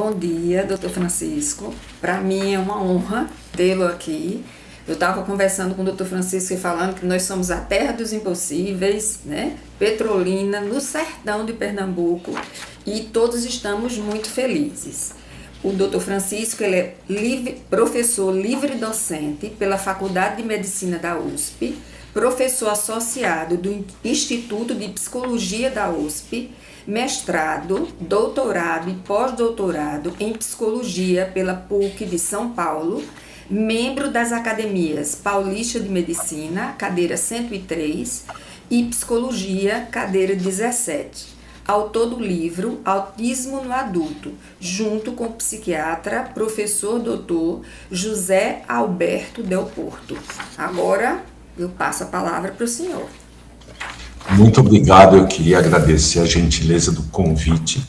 Bom dia, doutor Francisco. Para mim é uma honra tê-lo aqui. Eu estava conversando com o doutor Francisco e falando que nós somos a terra dos impossíveis, né? Petrolina, no sertão de Pernambuco, e todos estamos muito felizes. O doutor Francisco ele é professor livre-docente pela Faculdade de Medicina da USP, professor associado do Instituto de Psicologia da USP, mestrado, doutorado e pós-doutorado em Psicologia pela PUC de São Paulo, membro das Academias Paulista de Medicina, cadeira 103, e Psicologia, cadeira 17. Autor do livro Autismo no Adulto, junto com o psiquiatra, professor doutor José Alberto Del Porto. Agora eu passo a palavra para o senhor. Muito obrigado, eu queria agradecer a gentileza do convite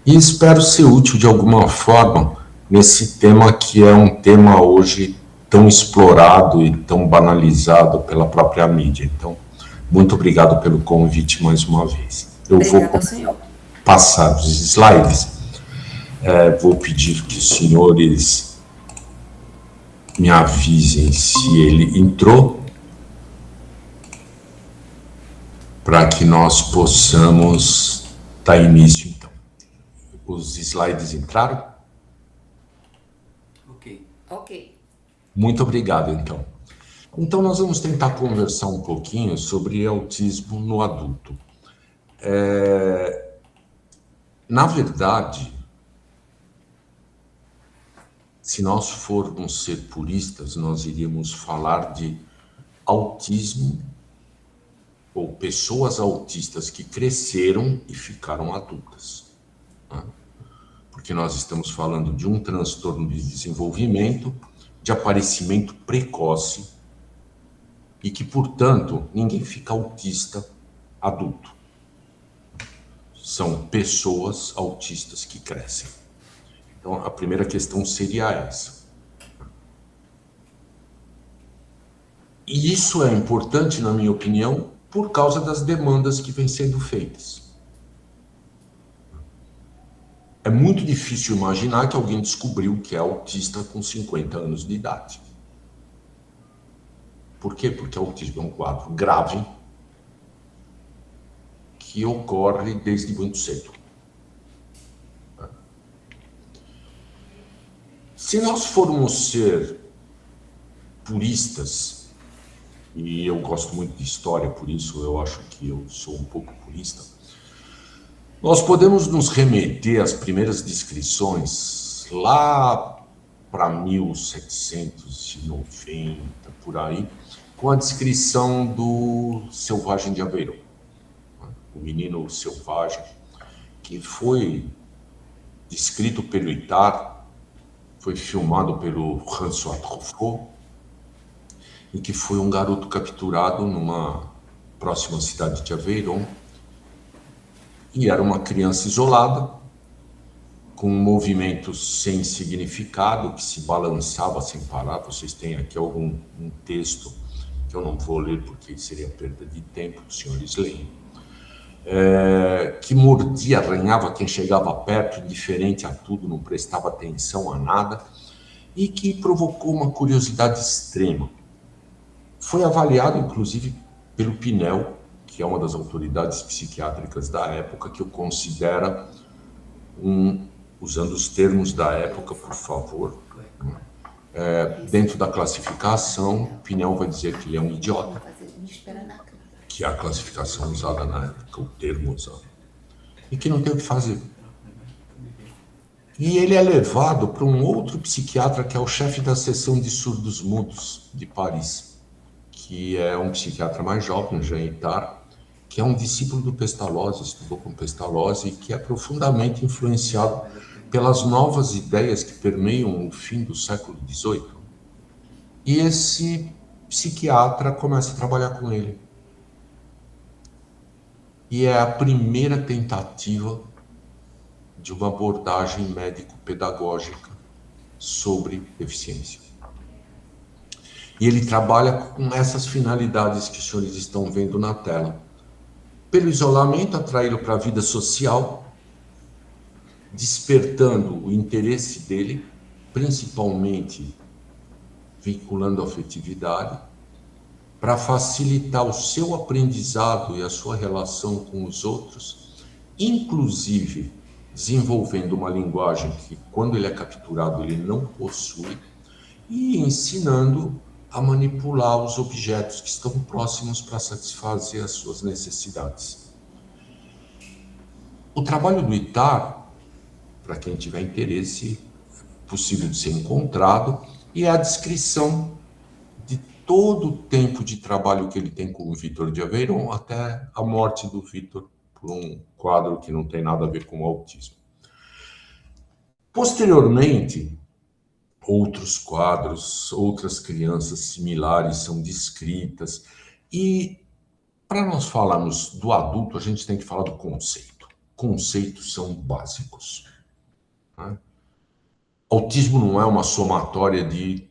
e espero ser útil de alguma forma nesse tema que é um tema hoje tão explorado e tão banalizado pela própria mídia. Então, muito obrigado pelo convite mais uma vez. Eu Obrigado, vou senhor. passar os slides, vou pedir que os senhores me avisem se ele entrou, para que nós possamos dar início, então. Os slides entraram? Ok. Muito obrigado, então. Então, nós vamos tentar conversar um pouquinho sobre autismo no adulto. Na verdade, se nós formos ser puristas, nós iríamos falar de autismo ou pessoas autistas que cresceram e ficaram adultas, né? Porque nós estamos falando de um transtorno de desenvolvimento, de aparecimento precoce, e que, portanto, ninguém fica autista adulto. São pessoas autistas que crescem. Então, a primeira questão seria essa. E isso é importante, na minha opinião, por causa das demandas que vêm sendo feitas. É muito difícil imaginar que alguém descobriu que é autista com 50 anos de idade. Por quê? Porque autismo é um quadro grave que ocorre desde muito cedo. Se nós formos ser puristas, e eu gosto muito de história, por isso eu acho que eu sou um pouco purista, nós podemos nos remeter às primeiras descrições lá para 1790, por aí, com a descrição do Selvagem de Aveiro, o menino selvagem, que foi descrito pelo Itard, foi filmado pelo François Truffaut, e que foi um garoto capturado numa próxima cidade de Aveyron, e era uma criança isolada, com movimentos sem significado, que se balançava sem parar. Vocês têm aqui um texto que eu não vou ler porque seria perda de tempo, os senhores leem, que mordia, arranhava quem chegava perto, indiferente a tudo, não prestava atenção a nada, e que provocou uma curiosidade extrema. Foi avaliado, inclusive, pelo Pinel, que é uma das autoridades psiquiátricas da época, que o considera usando os termos da época, por favor, dentro da classificação, Pinel vai dizer que ele é um idiota, que é a classificação usada na época, o termo usado, e que não tem o que fazer. E ele é levado para um outro psiquiatra, que é o chefe da seção de surdos mudos de Paris, que é um psiquiatra mais jovem, Jean Itard, que é um discípulo do Pestalozzi, estudou com Pestalozzi, e que é profundamente influenciado pelas novas ideias que permeiam o fim do século XVIII. E esse psiquiatra começa a trabalhar com ele. E é a primeira tentativa de uma abordagem médico-pedagógica sobre deficiência. E ele trabalha com essas finalidades que os senhores estão vendo na tela. Pelo isolamento, atraí-lo para a vida social, despertando o interesse dele, principalmente vinculando a afetividade, para facilitar o seu aprendizado e a sua relação com os outros, inclusive desenvolvendo uma linguagem que, quando ele é capturado, ele não possui, e ensinando a manipular os objetos que estão próximos para satisfazer as suas necessidades. O trabalho do Ittar, para quem tiver interesse, é possível de ser encontrado, e é a descrição de todo o tempo de trabalho que ele tem com o Vitor de Aveyron até a morte do Vitor por um quadro que não tem nada a ver com o autismo. Posteriormente, outros quadros, outras crianças similares são descritas, e para nós falarmos do adulto, a gente tem que falar do conceito. Conceitos são básicos, né? Autismo não é uma somatória de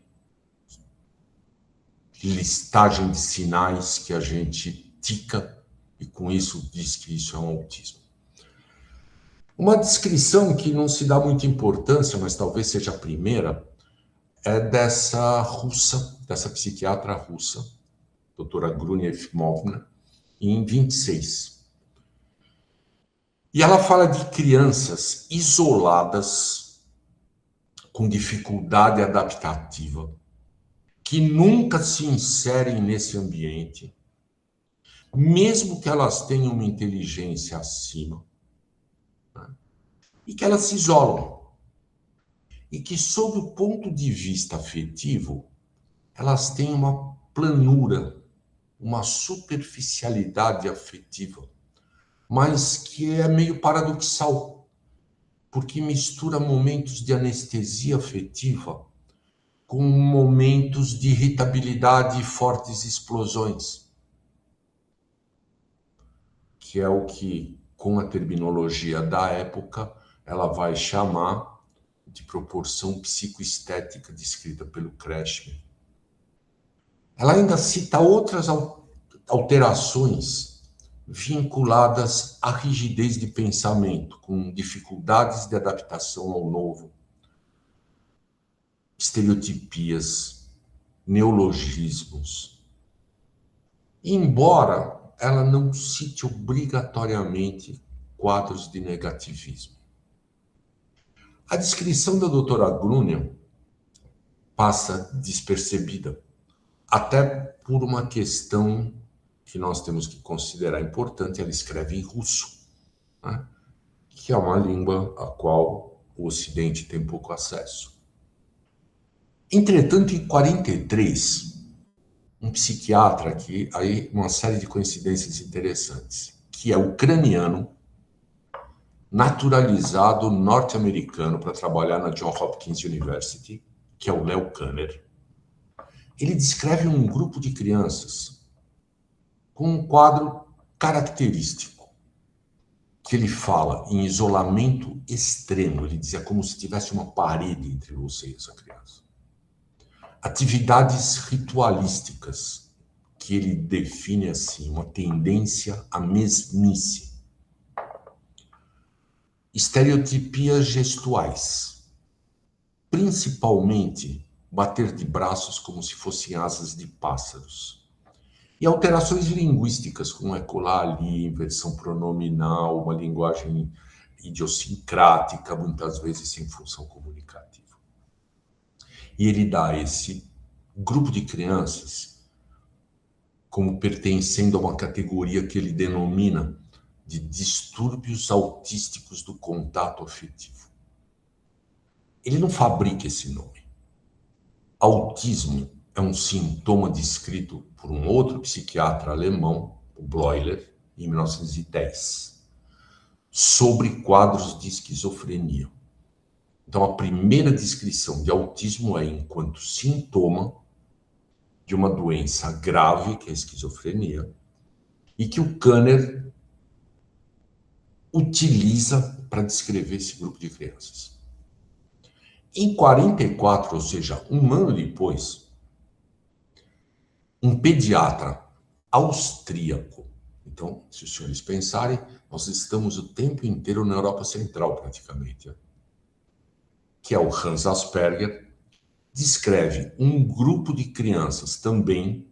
listagem de sinais que a gente tica e com isso diz que isso é um autismo. Uma descrição que não se dá muita importância, mas talvez seja a primeira, é dessa russa, dessa psiquiatra russa, doutora Grunia Efimovna, em 26. E ela fala de crianças isoladas, com dificuldade adaptativa, que nunca se inserem nesse ambiente, mesmo que elas tenham uma inteligência acima, né? E que elas se isolam. E que, sob o ponto de vista afetivo, elas têm uma planura, uma superficialidade afetiva, mas que é meio paradoxal, porque mistura momentos de anestesia afetiva com momentos de irritabilidade e fortes explosões, que é o que, com a terminologia da época, ela vai chamar de proporção psicoestética descrita pelo Kreshmer. Ela ainda cita outras alterações vinculadas à rigidez de pensamento, com dificuldades de adaptação ao novo, estereotipias, neologismos. Embora ela não cite obrigatoriamente quadros de negativismo. A descrição da doutora Grunia passa despercebida, até por uma questão que nós temos que considerar importante. Ela escreve em russo, né? Que é uma língua a qual o Ocidente tem pouco acesso. Entretanto, em 43, um psiquiatra aqui, aí uma série de coincidências interessantes, que é ucraniano, naturalizado norte-americano para trabalhar na Johns Hopkins University, que é o Leo Kanner. Ele descreve um grupo de crianças com um quadro característico, que ele fala em isolamento extremo. Ele dizia como se tivesse uma parede entre você e essa criança. Atividades ritualísticas, que ele define assim, uma tendência à mesmice. Estereotipias gestuais, principalmente bater de braços como se fossem asas de pássaros. E alterações linguísticas, como é colar ali, inversão pronominal, uma linguagem idiosincrática, muitas vezes sem função comunicativa. E ele dá esse grupo de crianças como pertencendo a uma categoria que ele denomina de distúrbios autísticos do contato afetivo. Ele não fabrica esse nome. Autismo é um sintoma descrito por um outro psiquiatra alemão, o Bleuler, em 1910, sobre quadros de esquizofrenia. Então, a primeira descrição de autismo é enquanto sintoma de uma doença grave, que é a esquizofrenia, e que o Kanner utiliza para descrever esse grupo de crianças. Em 44, ou seja, um ano depois, um pediatra austríaco Então, se os senhores pensarem, nós estamos o tempo inteiro na Europa Central, praticamente, que é o Hans Asperger, descreve um grupo de crianças também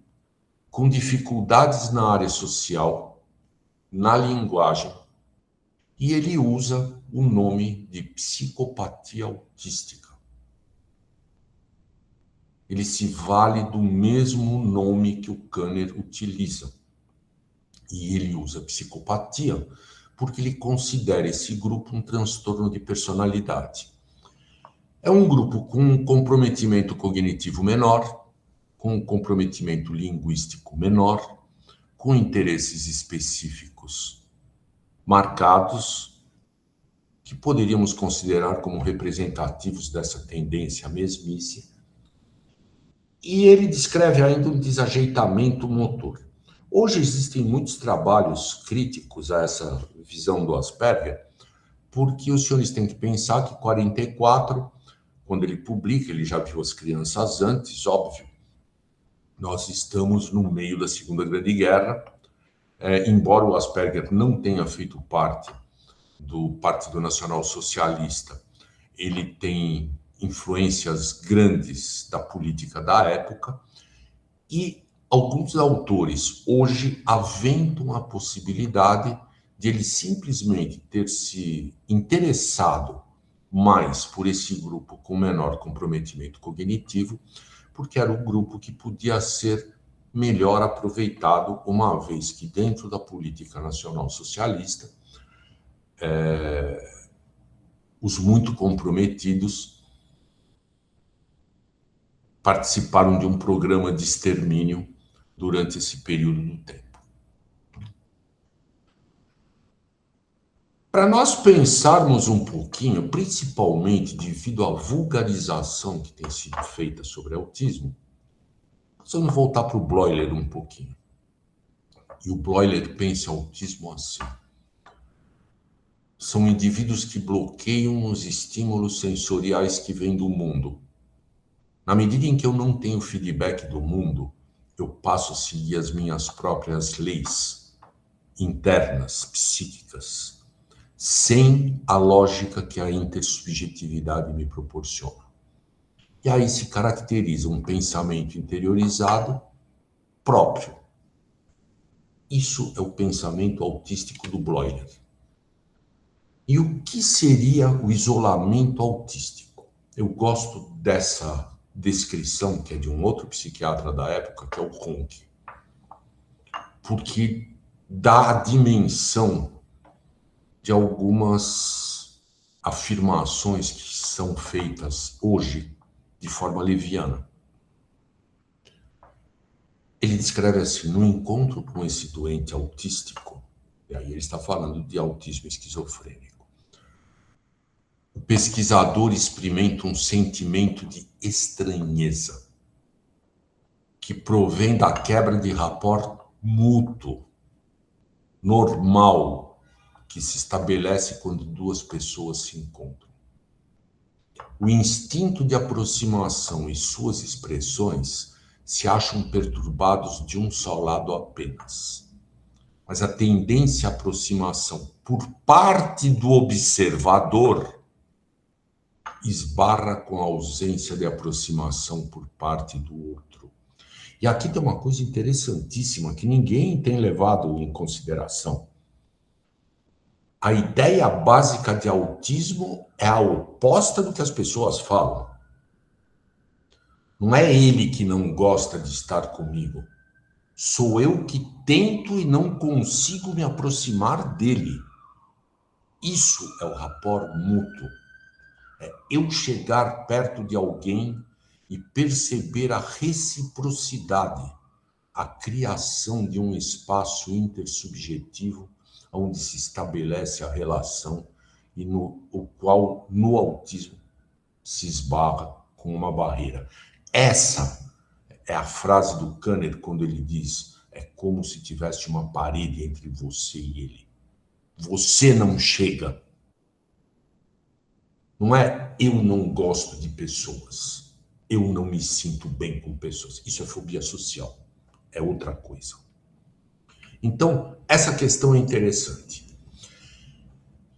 com dificuldades na área social, na linguagem, e ele usa o nome de psicopatia autística. Ele se vale do mesmo nome que o Kanner utiliza. E ele usa psicopatia porque ele considera esse grupo um transtorno de personalidade. É um grupo com um comprometimento cognitivo menor, com um comprometimento linguístico menor, com interesses específicos marcados, que poderíamos considerar como representativos dessa tendência à mesmice. E ele descreve ainda um desajeitamento motor. Hoje existem muitos trabalhos críticos a essa visão do Asperger, porque os senhores têm que pensar que 44, quando ele publica, ele já viu as crianças antes, óbvio. Nós estamos no meio da Segunda Grande Guerra, embora o Asperger não tenha feito parte do Partido Nacional Socialista, ele tem influências grandes da política da época, e alguns autores hoje aventam a possibilidade de ele simplesmente ter se interessado mais por esse grupo com menor comprometimento cognitivo, porque era o grupo que podia ser melhor aproveitado, uma vez que dentro da política nacional socialista, os muito comprometidos participaram de um programa de extermínio durante esse período do tempo. Para nós pensarmos um pouquinho, principalmente devido à vulgarização que tem sido feita sobre autismo, nós vamos voltar para o Bloiler um pouquinho. E o Bloiler pensa autismo assim. São indivíduos que bloqueiam os estímulos sensoriais que vêm do mundo. Na medida em que eu não tenho feedback do mundo, eu passo a seguir as minhas próprias leis internas, psíquicas, sem a lógica que a intersubjetividade me proporciona. E aí se caracteriza um pensamento interiorizado próprio. Isso é o pensamento autístico do Bloiler. E o que seria o isolamento autístico? Eu gosto dessa descrição, que é de um outro psiquiatra da época, que é o Ronk, porque dá a dimensão de algumas afirmações que são feitas hoje de forma leviana. Ele descreve assim: no encontro com esse doente autístico, e aí ele está falando de autismo esquizofrênico, o pesquisador experimenta um sentimento de estranheza que provém da quebra de rapport mútuo, normal, que se estabelece quando duas pessoas se encontram. O instinto de aproximação e suas expressões se acham perturbados de um só lado apenas. Mas a tendência à aproximação por parte do observador esbarra com a ausência de aproximação por parte do outro. E aqui tem uma coisa interessantíssima que ninguém tem levado em consideração. A ideia básica de autismo é a oposta do que as pessoas falam. Não é ele que não gosta de estar comigo. Sou eu que tento e não consigo me aproximar dele. Isso é o rapport mútuo. É eu chegar perto de alguém e perceber a reciprocidade, a criação de um espaço intersubjetivo onde se estabelece a relação e o qual no autismo se esbarra com uma barreira. Essa é a frase do Kanner quando ele diz: é como se tivesse uma parede entre você e ele. Você não chega. Não é eu não gosto de pessoas, eu não me sinto bem com pessoas. Isso é fobia social, é outra coisa. Então, essa questão é interessante.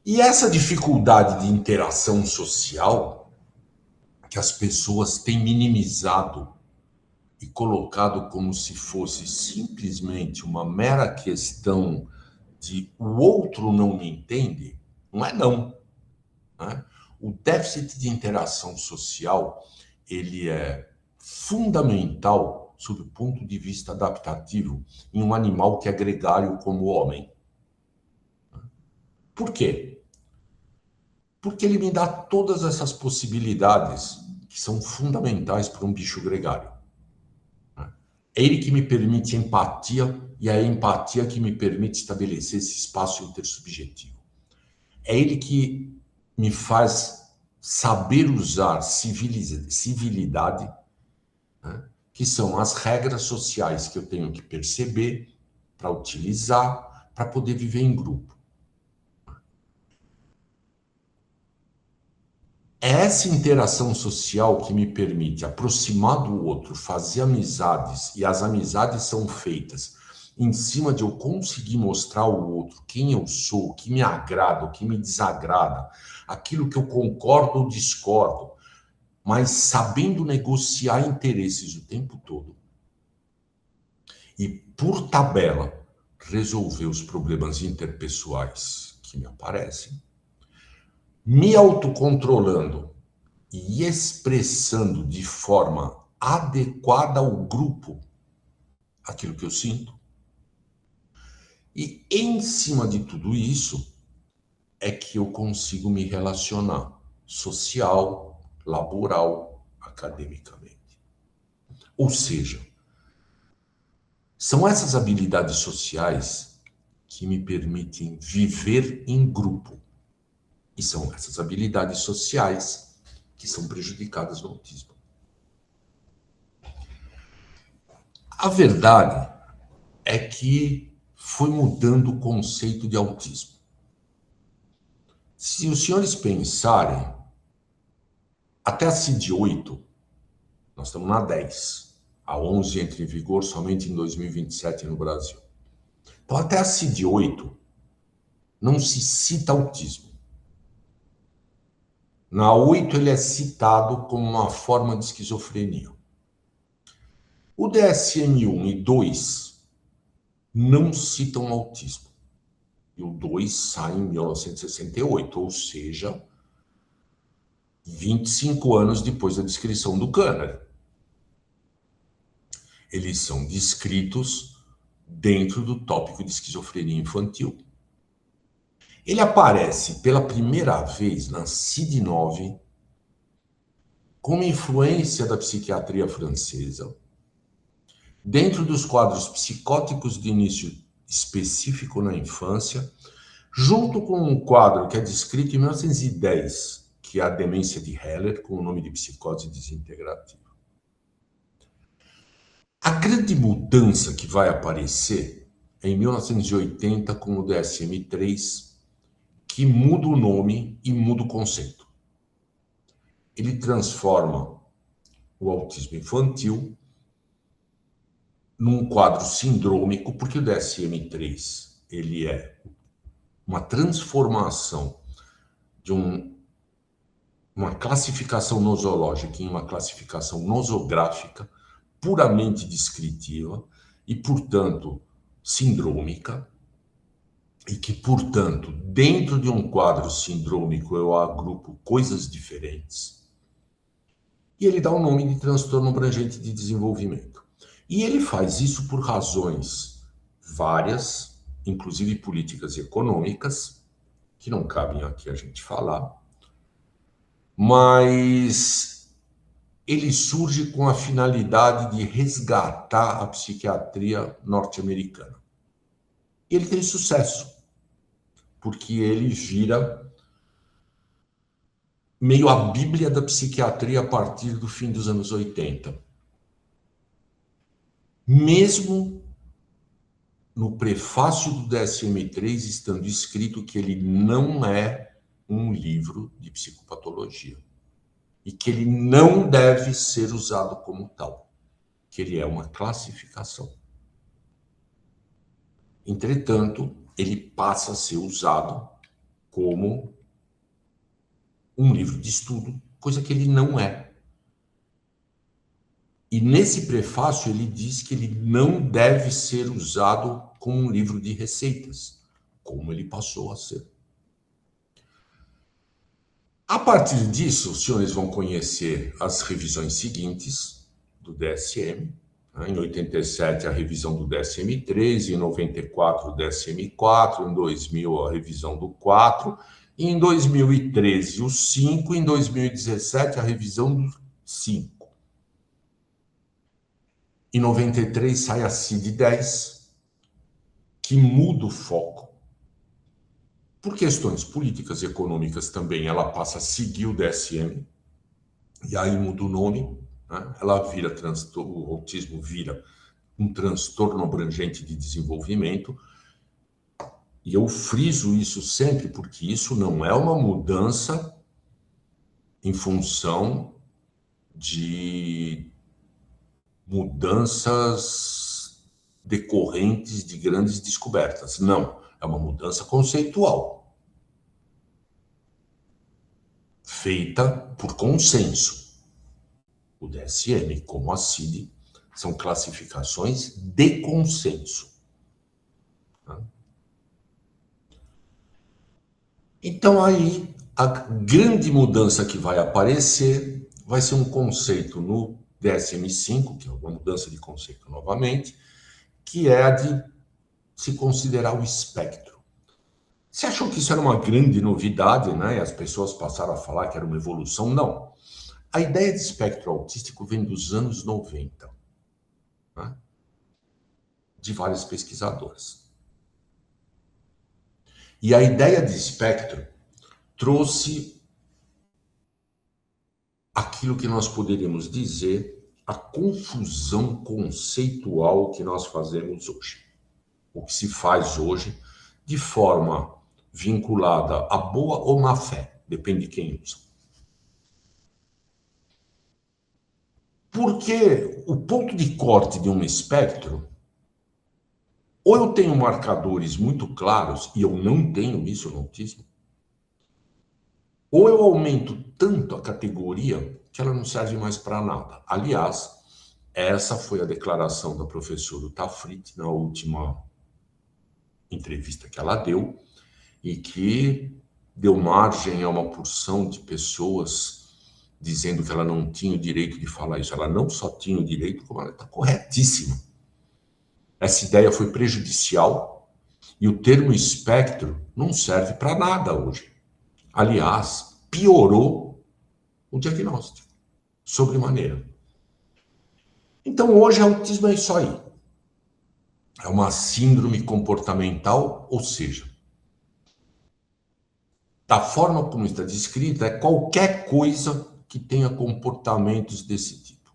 E essa dificuldade de interação social que as pessoas têm minimizado e colocado como se fosse simplesmente uma mera questão de o outro não me entende, não é não, né? O déficit de interação social, ele é fundamental sob o ponto de vista adaptativo em um animal que é gregário como o homem. Por quê? Porque ele me dá todas essas possibilidades que são fundamentais para um bicho gregário. É ele que me permite empatia e é a empatia que me permite estabelecer esse espaço intersubjetivo. É ele que me faz saber usar civilidade, né, que são as regras sociais que eu tenho que perceber para utilizar, para poder viver em grupo. É essa interação social que me permite aproximar do outro, fazer amizades, e as amizades são feitas em cima de eu conseguir mostrar ao outro quem eu sou, o que me agrada, o que me desagrada, aquilo que eu concordo ou discordo, mas sabendo negociar interesses o tempo todo. E, por tabela, resolver os problemas interpessoais que me aparecem, me autocontrolando e expressando de forma adequada ao grupo aquilo que eu sinto. E em cima de tudo isso é que eu consigo me relacionar social, laboral, academicamente. Ou seja, são essas habilidades sociais que me permitem viver em grupo. E são essas habilidades sociais que são prejudicadas no autismo. A verdade é que foi mudando o conceito de autismo. Se os senhores pensarem, até a CID-8, nós estamos na 10, a 11 entra em vigor somente em 2027 no Brasil. Então, até a CID-8, não se cita autismo. Na 8, ele é citado como uma forma de esquizofrenia. O DSM-1 e 2 não citam autismo. E o 2 sai em 1968, ou seja, 25 anos depois da descrição do Kanner. Eles são descritos dentro do tópico de esquizofrenia infantil. Ele aparece pela primeira vez na CID-9 como influência da psiquiatria francesa, dentro dos quadros psicóticos de início específico na infância, junto com um quadro que é descrito em 1910, que é a demência de Heller, com o nome de psicose desintegrativa. A grande mudança que vai aparecer é em 1980 com o DSM-3, que muda o nome e muda o conceito. Ele transforma o autismo infantil num quadro sindrômico, porque o DSM-3 ele é uma transformação de uma classificação nosológica em uma classificação nosográfica puramente descritiva e, portanto, sindrômica, e que, portanto, dentro de um quadro sindrômico eu agrupo coisas diferentes, e ele dá o nome de transtorno abrangente de desenvolvimento. E ele faz isso por razões várias, inclusive políticas e econômicas, que não cabem aqui a gente falar, mas ele surge com a finalidade de resgatar a psiquiatria norte-americana. E ele tem sucesso, porque ele vira meio a bíblia da psiquiatria a partir do fim dos anos 80. Mesmo no prefácio do DSM-3 estando escrito que ele não é um livro de psicopatologia e que ele não deve ser usado como tal, que ele é uma classificação. Entretanto, ele passa a ser usado como um livro de estudo, coisa que ele não é. E nesse prefácio ele diz que ele não deve ser usado como um livro de receitas, como ele passou a ser. A partir disso, os senhores vão conhecer as revisões seguintes do DSM. Em 87, a revisão do DSM-3, em 94, o DSM-4, em 2000, a revisão do 4, e em 2013, o 5, e em 2017, a revisão do 5. Em 93 sai a CID-10, que muda o foco. Por questões políticas e econômicas também, ela passa a seguir o DSM, e aí muda o nome, né? Ela vira o autismo vira um transtorno abrangente de desenvolvimento, e eu friso isso sempre, porque isso não é uma mudança em função de mudanças decorrentes de grandes descobertas. Não, é uma mudança conceitual, feita por consenso. O DSM, como a CID, são classificações de consenso. Então, aí, a grande mudança que vai aparecer vai ser um conceito no DSM-5, que é uma mudança de conceito novamente, que é a de se considerar o espectro. Você achou que isso era uma grande novidade, né? E as pessoas passaram a falar que era uma evolução? Não. A ideia de espectro autístico vem dos anos 90, né? De várias pesquisadoras. E a ideia de espectro trouxe aquilo que nós poderíamos dizer a confusão conceitual que nós fazemos hoje. O que se faz hoje de forma vinculada a boa ou má fé, depende de quem usa. Porque o ponto de corte de um espectro, ou eu tenho marcadores muito claros, e eu não tenho isso no autismo, ou eu aumento tanto a categoria que ela não serve mais para nada. Aliás, essa foi a declaração da professora Tafrit na última entrevista que ela deu, e que deu margem a uma porção de pessoas dizendo que ela não tinha o direito de falar isso. Ela não só tinha o direito, como ela está corretíssima. Essa ideia foi prejudicial e o termo espectro não serve para nada hoje. Aliás, piorou o diagnóstico, sobremaneira. Então, hoje, autismo é isso aí. É uma síndrome comportamental, ou seja, da forma como está descrita, é qualquer coisa que tenha comportamentos desse tipo.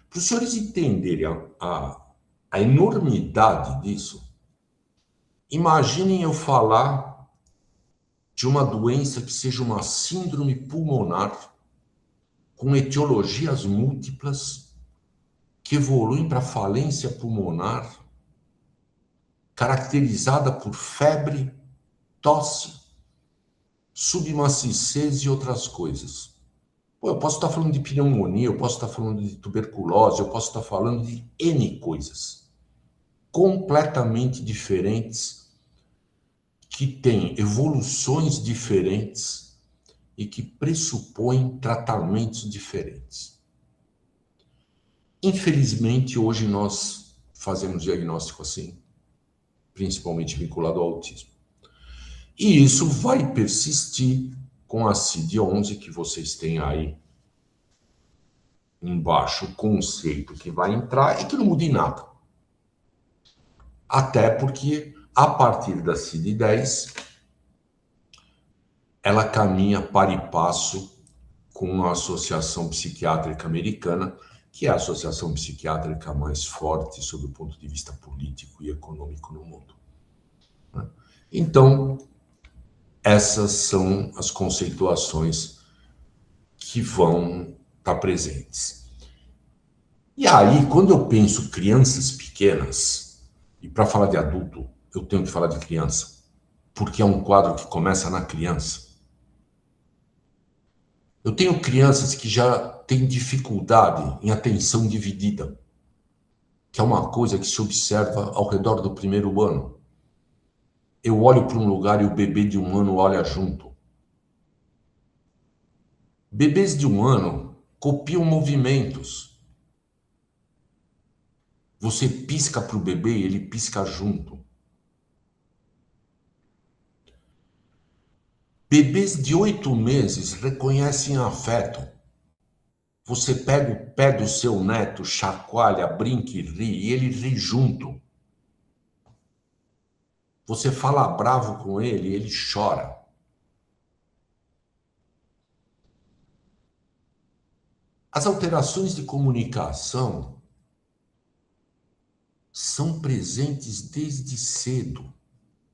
Para os senhores entenderem a enormidade disso, imaginem eu falar de uma doença que seja uma síndrome pulmonar com etiologias múltiplas que evoluem para falência pulmonar, caracterizada por febre, tosse, submaciez e outras coisas. Pô, eu posso estar falando de pneumonia, eu posso estar falando de tuberculose, eu posso estar falando de N coisas completamente diferentes, que têm evoluções diferentes e que pressupõem tratamentos diferentes. Infelizmente, hoje nós fazemos diagnóstico assim, principalmente vinculado ao autismo. E isso vai persistir com a CID-11, que vocês têm aí embaixo, o conceito que vai entrar e que não muda em nada. Até porque, a partir da CID-10, ela caminha para e passo com a Associação Psiquiátrica Americana, que é a associação psiquiátrica mais forte sob o ponto de vista político e econômico no mundo. Então, essas são as conceituações que vão estar presentes. E aí, quando eu penso crianças pequenas, e para falar de adulto, eu tenho que falar de criança, porque é um quadro que começa na criança. Eu tenho crianças que já têm dificuldade em atenção dividida, que é uma coisa que se observa ao redor do primeiro ano. Eu olho para um lugar e o bebê de 1 ano olha junto. Bebês de 1 ano copiam movimentos. Você pisca para o bebê e ele pisca junto. Bebês de 8 meses reconhecem afeto. Você pega o pé do seu neto, chacoalha, brinca e ri, e ele ri junto. Você fala bravo com ele, ele chora. As alterações de comunicação são presentes desde cedo,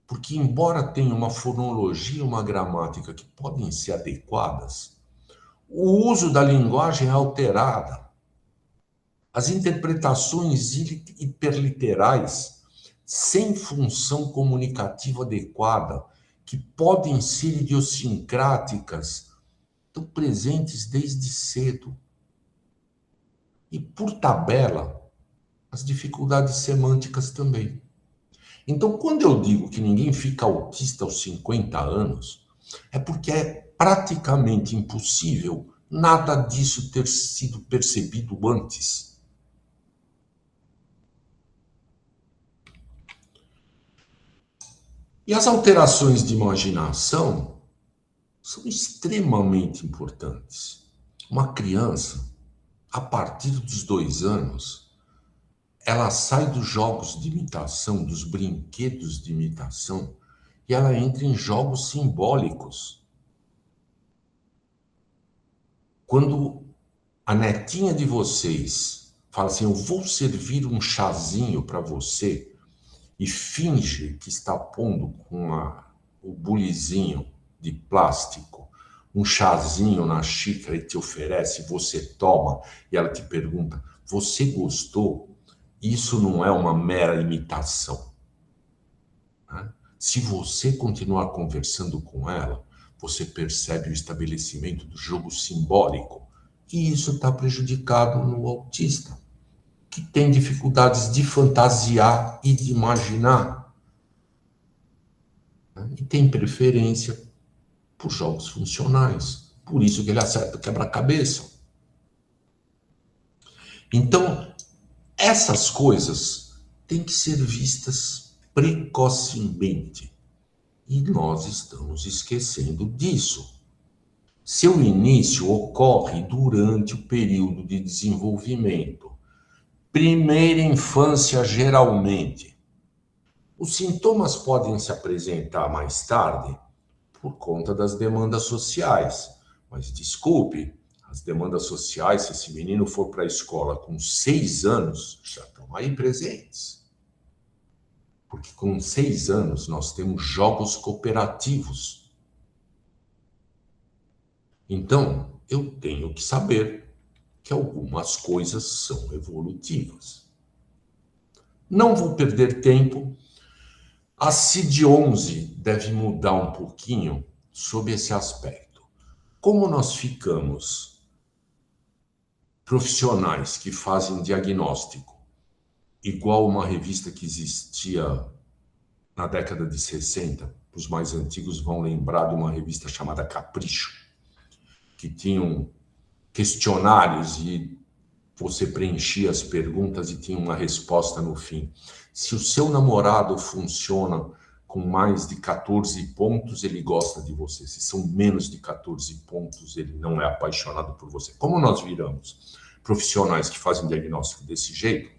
porque embora tenha uma fonologia e uma gramática que podem ser adequadas, o uso da linguagem é alterada. As interpretações hiperliterais, sem função comunicativa adequada, que podem ser idiosincráticas, estão presentes desde cedo. E, por tabela, as dificuldades semânticas também. Então, quando eu digo que ninguém fica autista aos 50 anos, é porque é praticamente impossível nada disso ter sido percebido antes. E as alterações de imaginação são extremamente importantes. Uma criança, a partir dos 2 anos, ela sai dos jogos de imitação, dos brinquedos de imitação, e ela entra em jogos simbólicos. Quando a netinha de vocês fala assim, eu vou servir um chazinho para você, e finge que está pondo com o bulizinho de plástico um chazinho na xícara e te oferece, você toma, e ela te pergunta, você gostou? Isso não é uma mera imitação. Né? Se você continuar conversando com ela, você percebe o estabelecimento do jogo simbólico, e isso está prejudicado no autista, que tem dificuldades de fantasiar e de imaginar. Né? E tem preferência por jogos funcionais. Por isso que ele acerta o quebra-cabeça. Então, essas coisas têm que ser vistas precocemente. E nós estamos esquecendo disso. Seu início ocorre durante o período de desenvolvimento. Primeira infância, geralmente. Os sintomas podem se apresentar mais tarde por conta das demandas sociais. Mas desculpe, as demandas sociais, se esse menino for para a escola com 6 anos, já estão aí presentes. Porque com 6 anos nós temos jogos cooperativos. Então, eu tenho que saber que algumas coisas são evolutivas. Não vou perder tempo. A CID-11 deve mudar um pouquinho sobre esse aspecto. Como nós ficamos profissionais que fazem diagnóstico, igual uma revista que existia na década de 60, os mais antigos vão lembrar de uma revista chamada Capricho, que tinham questionários e você preenchia as perguntas e tinha uma resposta no fim. Se o seu namorado funciona com mais de 14 pontos, ele gosta de você. Se são menos de 14 pontos, ele não é apaixonado por você. Como nós viramos profissionais que fazem diagnóstico desse jeito,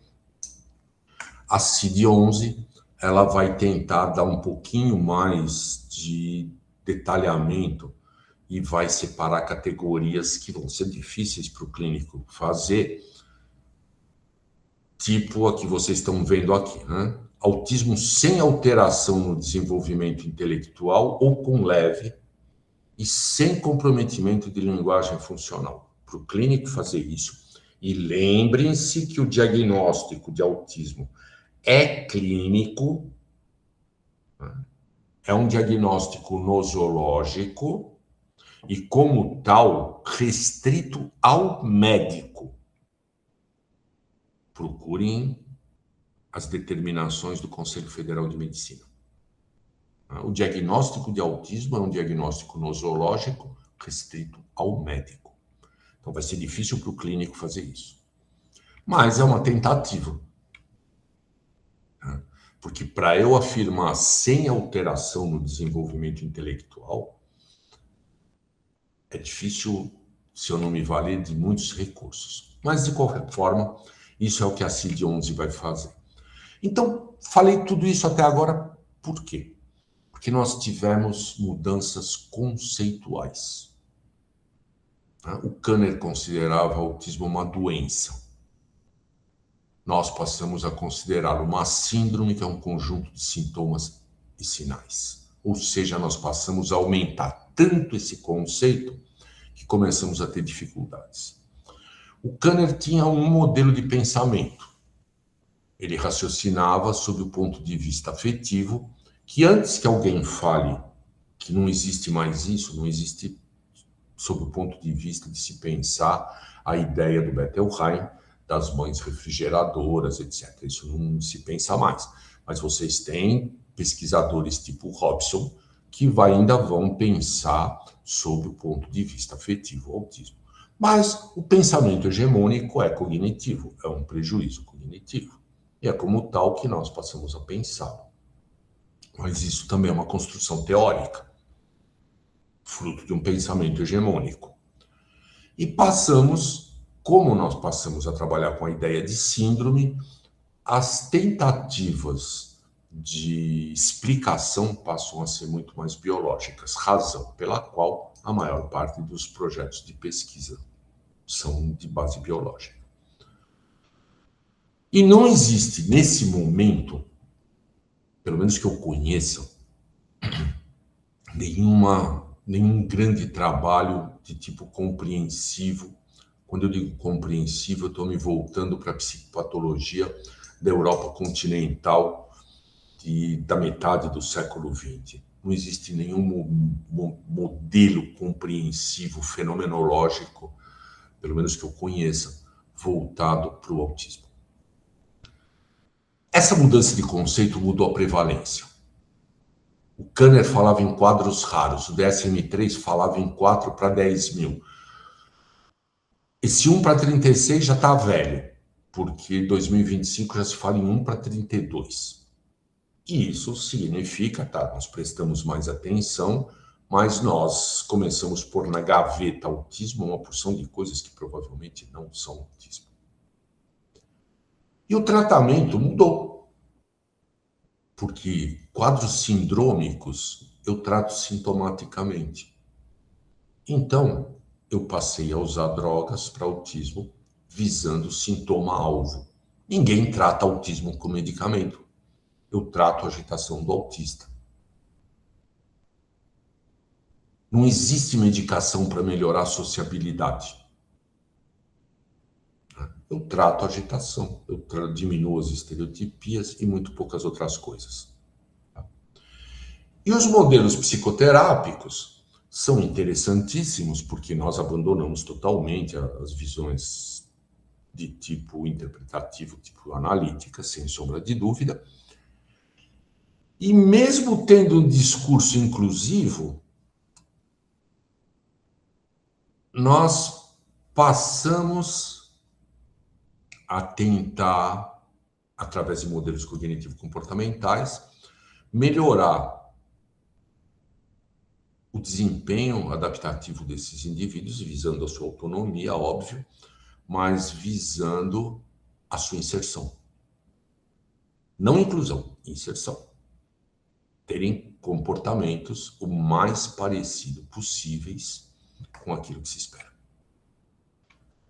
a CID-11 ela vai tentar dar um pouquinho mais de detalhamento e vai separar categorias que vão ser difíceis para o clínico fazer, tipo a que vocês estão vendo aqui, né? Autismo sem alteração no desenvolvimento intelectual ou com leve e sem comprometimento de linguagem funcional. Para o clínico fazer isso. E lembrem-se que o diagnóstico de autismo é clínico É um diagnóstico nosológico e, como tal, restrito ao médico. Procurem as determinações do Conselho Federal de Medicina. O diagnóstico de autismo é um diagnóstico nosológico restrito ao médico. Então vai ser difícil para o clínico fazer isso. Mas é uma tentativa. Porque para eu afirmar sem alteração no desenvolvimento intelectual, é difícil se eu não me valer de muitos recursos. Mas, de qualquer forma, isso é o que a CID-11 vai fazer. Então, falei tudo isso até agora, por quê? Porque nós tivemos mudanças conceituais. O Kanner considerava o autismo uma doença. Nós passamos a considerá-lo uma síndrome, que é um conjunto de sintomas e sinais. Ou seja, nós passamos a aumentar tanto esse conceito que começamos a ter dificuldades. O Kanner tinha um modelo de pensamento. Ele raciocinava sob o ponto de vista afetivo, que antes que alguém fale que não existe mais isso, não existe sob o ponto de vista de se pensar a ideia do Bettelheim, das mães refrigeradoras, etc. Isso não se pensa mais. Mas vocês têm pesquisadores tipo Robson que ainda vão pensar sob o ponto de vista afetivo o autismo. Mas o pensamento hegemônico é cognitivo, é um prejuízo cognitivo. E é como tal que nós passamos a pensar. Mas isso também é uma construção teórica, fruto de um pensamento hegemônico. E como nós passamos a trabalhar com a ideia de síndrome, as tentativas de explicação passam a ser muito mais biológicas, razão pela qual a maior parte dos projetos de pesquisa são de base biológica. E não existe, nesse momento, pelo menos que eu conheça, nenhum grande trabalho de tipo compreensivo. Quando eu digo compreensivo, eu estou me voltando para a psicopatologia da Europa continental da metade do século XX. Não existe nenhum modelo compreensivo, fenomenológico, pelo menos que eu conheça, voltado para o autismo. Essa mudança de conceito mudou a prevalência. O Kanner falava em quadros raros, o DSM-3 falava em 4 para 10 mil. Esse 1 para 36 já está velho, porque em 2025 já se fala em 1 para 32. E isso significa, nós prestamos mais atenção, mas nós começamos a pôr na gaveta autismo uma porção de coisas que provavelmente não são autismo. E o tratamento mudou, porque quadros sindrômicos eu trato sintomaticamente. Então, eu passei a usar drogas para autismo visando sintoma-alvo. Ninguém trata autismo com medicamento. Eu trato a agitação do autista. Não existe medicação para melhorar a sociabilidade. Eu trato a agitação, eu diminuo as estereotipias e muito poucas outras coisas. E os modelos psicoterápicos são interessantíssimos porque nós abandonamos totalmente as visões de tipo interpretativo, tipo analítica, sem sombra de dúvida. E mesmo tendo um discurso inclusivo, nós passamos a tentar, através de modelos cognitivo-comportamentais, melhorar o desempenho adaptativo desses indivíduos, visando a sua autonomia, óbvio, mas visando a sua inserção. Não inclusão, inserção. Terem comportamentos o mais parecido possíveis com aquilo que se espera.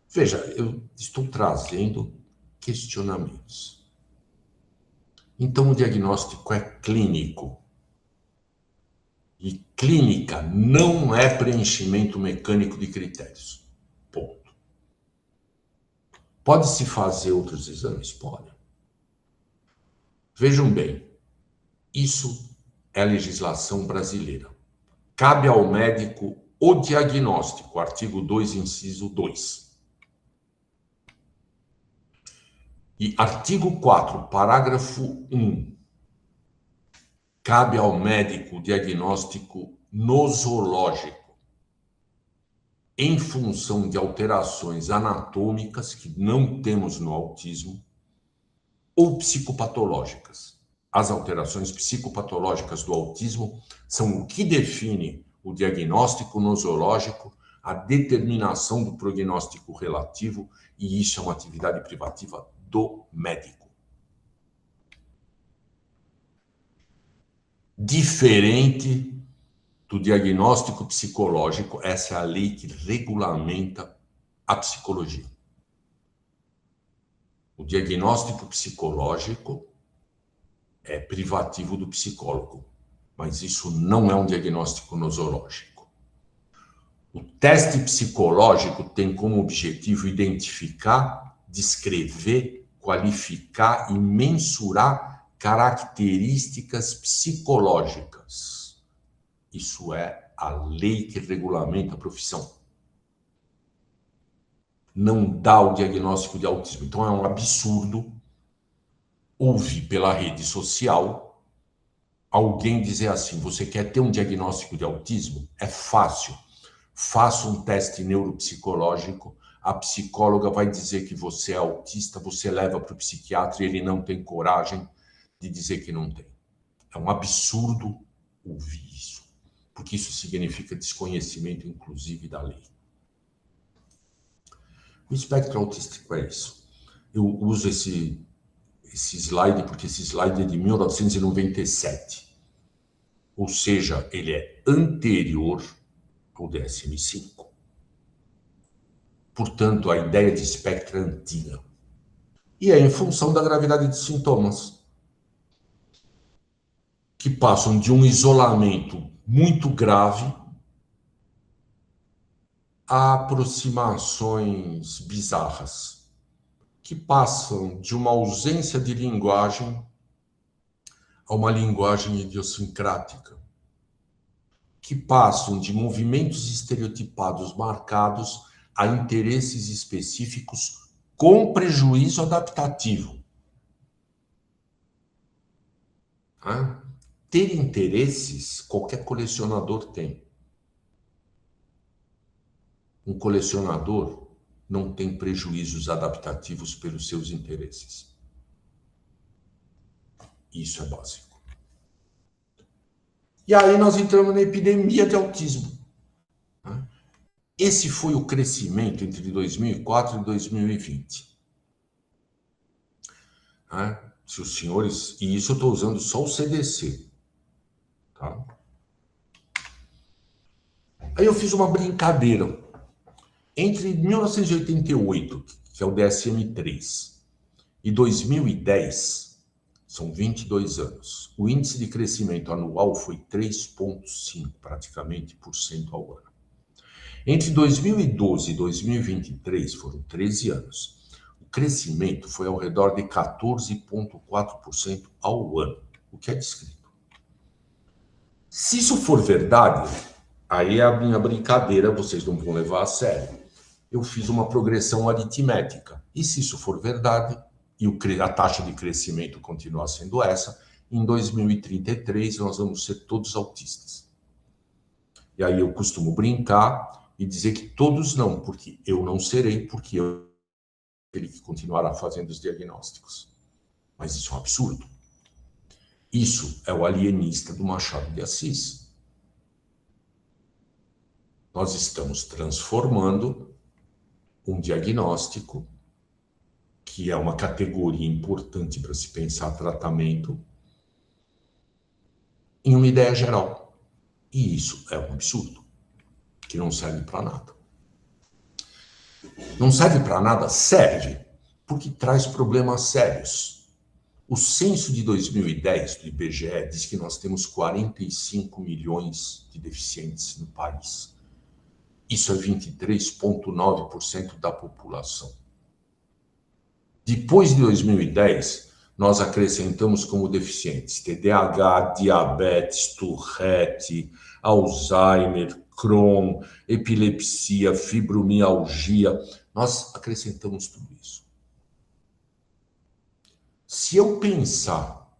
Veja, eu estou trazendo questionamentos. Então, o diagnóstico é clínico. E clínica não é preenchimento mecânico de critérios. Ponto. Pode-se fazer outros exames? Pode. Vejam bem, isso é a legislação brasileira. Cabe ao médico o diagnóstico, artigo 2, inciso 2. E artigo 4, parágrafo 1. Cabe ao médico o diagnóstico nosológico, em função de alterações anatômicas que não temos no autismo, ou psicopatológicas. As alterações psicopatológicas do autismo são o que define o diagnóstico nosológico, a determinação do prognóstico relativo, e isso é uma atividade privativa do médico. Diferente do diagnóstico psicológico, essa é a lei que regulamenta a psicologia. O diagnóstico psicológico é privativo do psicólogo, mas isso não é um diagnóstico nosológico. O teste psicológico tem como objetivo identificar, descrever, qualificar e mensurar características psicológicas. Isso é a lei que regulamenta a profissão. Não dá o diagnóstico de autismo. Então é um absurdo ouvir pela rede social alguém dizer assim: você quer ter um diagnóstico de autismo? É fácil. Faça um teste neuropsicológico, a psicóloga vai dizer que você é autista, você leva para o psiquiatra e ele não tem coragem de dizer que não tem. É um absurdo ouvir isso, porque isso significa desconhecimento, inclusive, da lei. O espectro autístico é isso. Eu uso esse slide porque esse slide é de 1997. Ou seja, ele é anterior ao DSM-5. Portanto, a ideia de espectro é antiga. E é em função da gravidade dos sintomas, que passam de um isolamento muito grave a aproximações bizarras, que passam de uma ausência de linguagem a uma linguagem idiosincrática, que passam de movimentos estereotipados marcados a interesses específicos com prejuízo adaptativo. Ter interesses, qualquer colecionador tem. Um colecionador não tem prejuízos adaptativos pelos seus interesses. Isso é básico. E aí nós entramos na epidemia de autismo. Esse foi o crescimento entre 2004 e 2020. Se os senhores... E isso eu estou usando só o CDC. Tá? Aí eu fiz uma brincadeira. Entre 1988, que é o DSM-3, e 2010, são 22 anos, o índice de crescimento anual foi 3,5%, praticamente, por cento ao ano. Entre 2012 e 2023, foram 13 anos, o crescimento foi ao redor de 14,4% ao ano, o que é descrito. Se isso for verdade, aí é a minha brincadeira, vocês não vão levar a sério. Eu fiz uma progressão aritmética. E se isso for verdade, e a taxa de crescimento continuar sendo essa, em 2033 nós vamos ser todos autistas. E aí eu costumo brincar e dizer que todos não, porque eu não serei, porque ele que continuará fazendo os diagnósticos. Mas isso é um absurdo. Isso é o alienista do Machado de Assis. Nós estamos transformando um diagnóstico, que é uma categoria importante para se pensar tratamento, em uma ideia geral. E isso é um absurdo, que não serve para nada. Não serve para nada? Serve, porque traz problemas sérios. O censo de 2010 do IBGE diz que nós temos 45 milhões de deficientes no país. Isso é 23,9% da população. Depois de 2010, nós acrescentamos como deficientes TDAH, diabetes, Tourette, Alzheimer, Crohn, epilepsia, fibromialgia. Nós acrescentamos tudo isso. Se eu pensar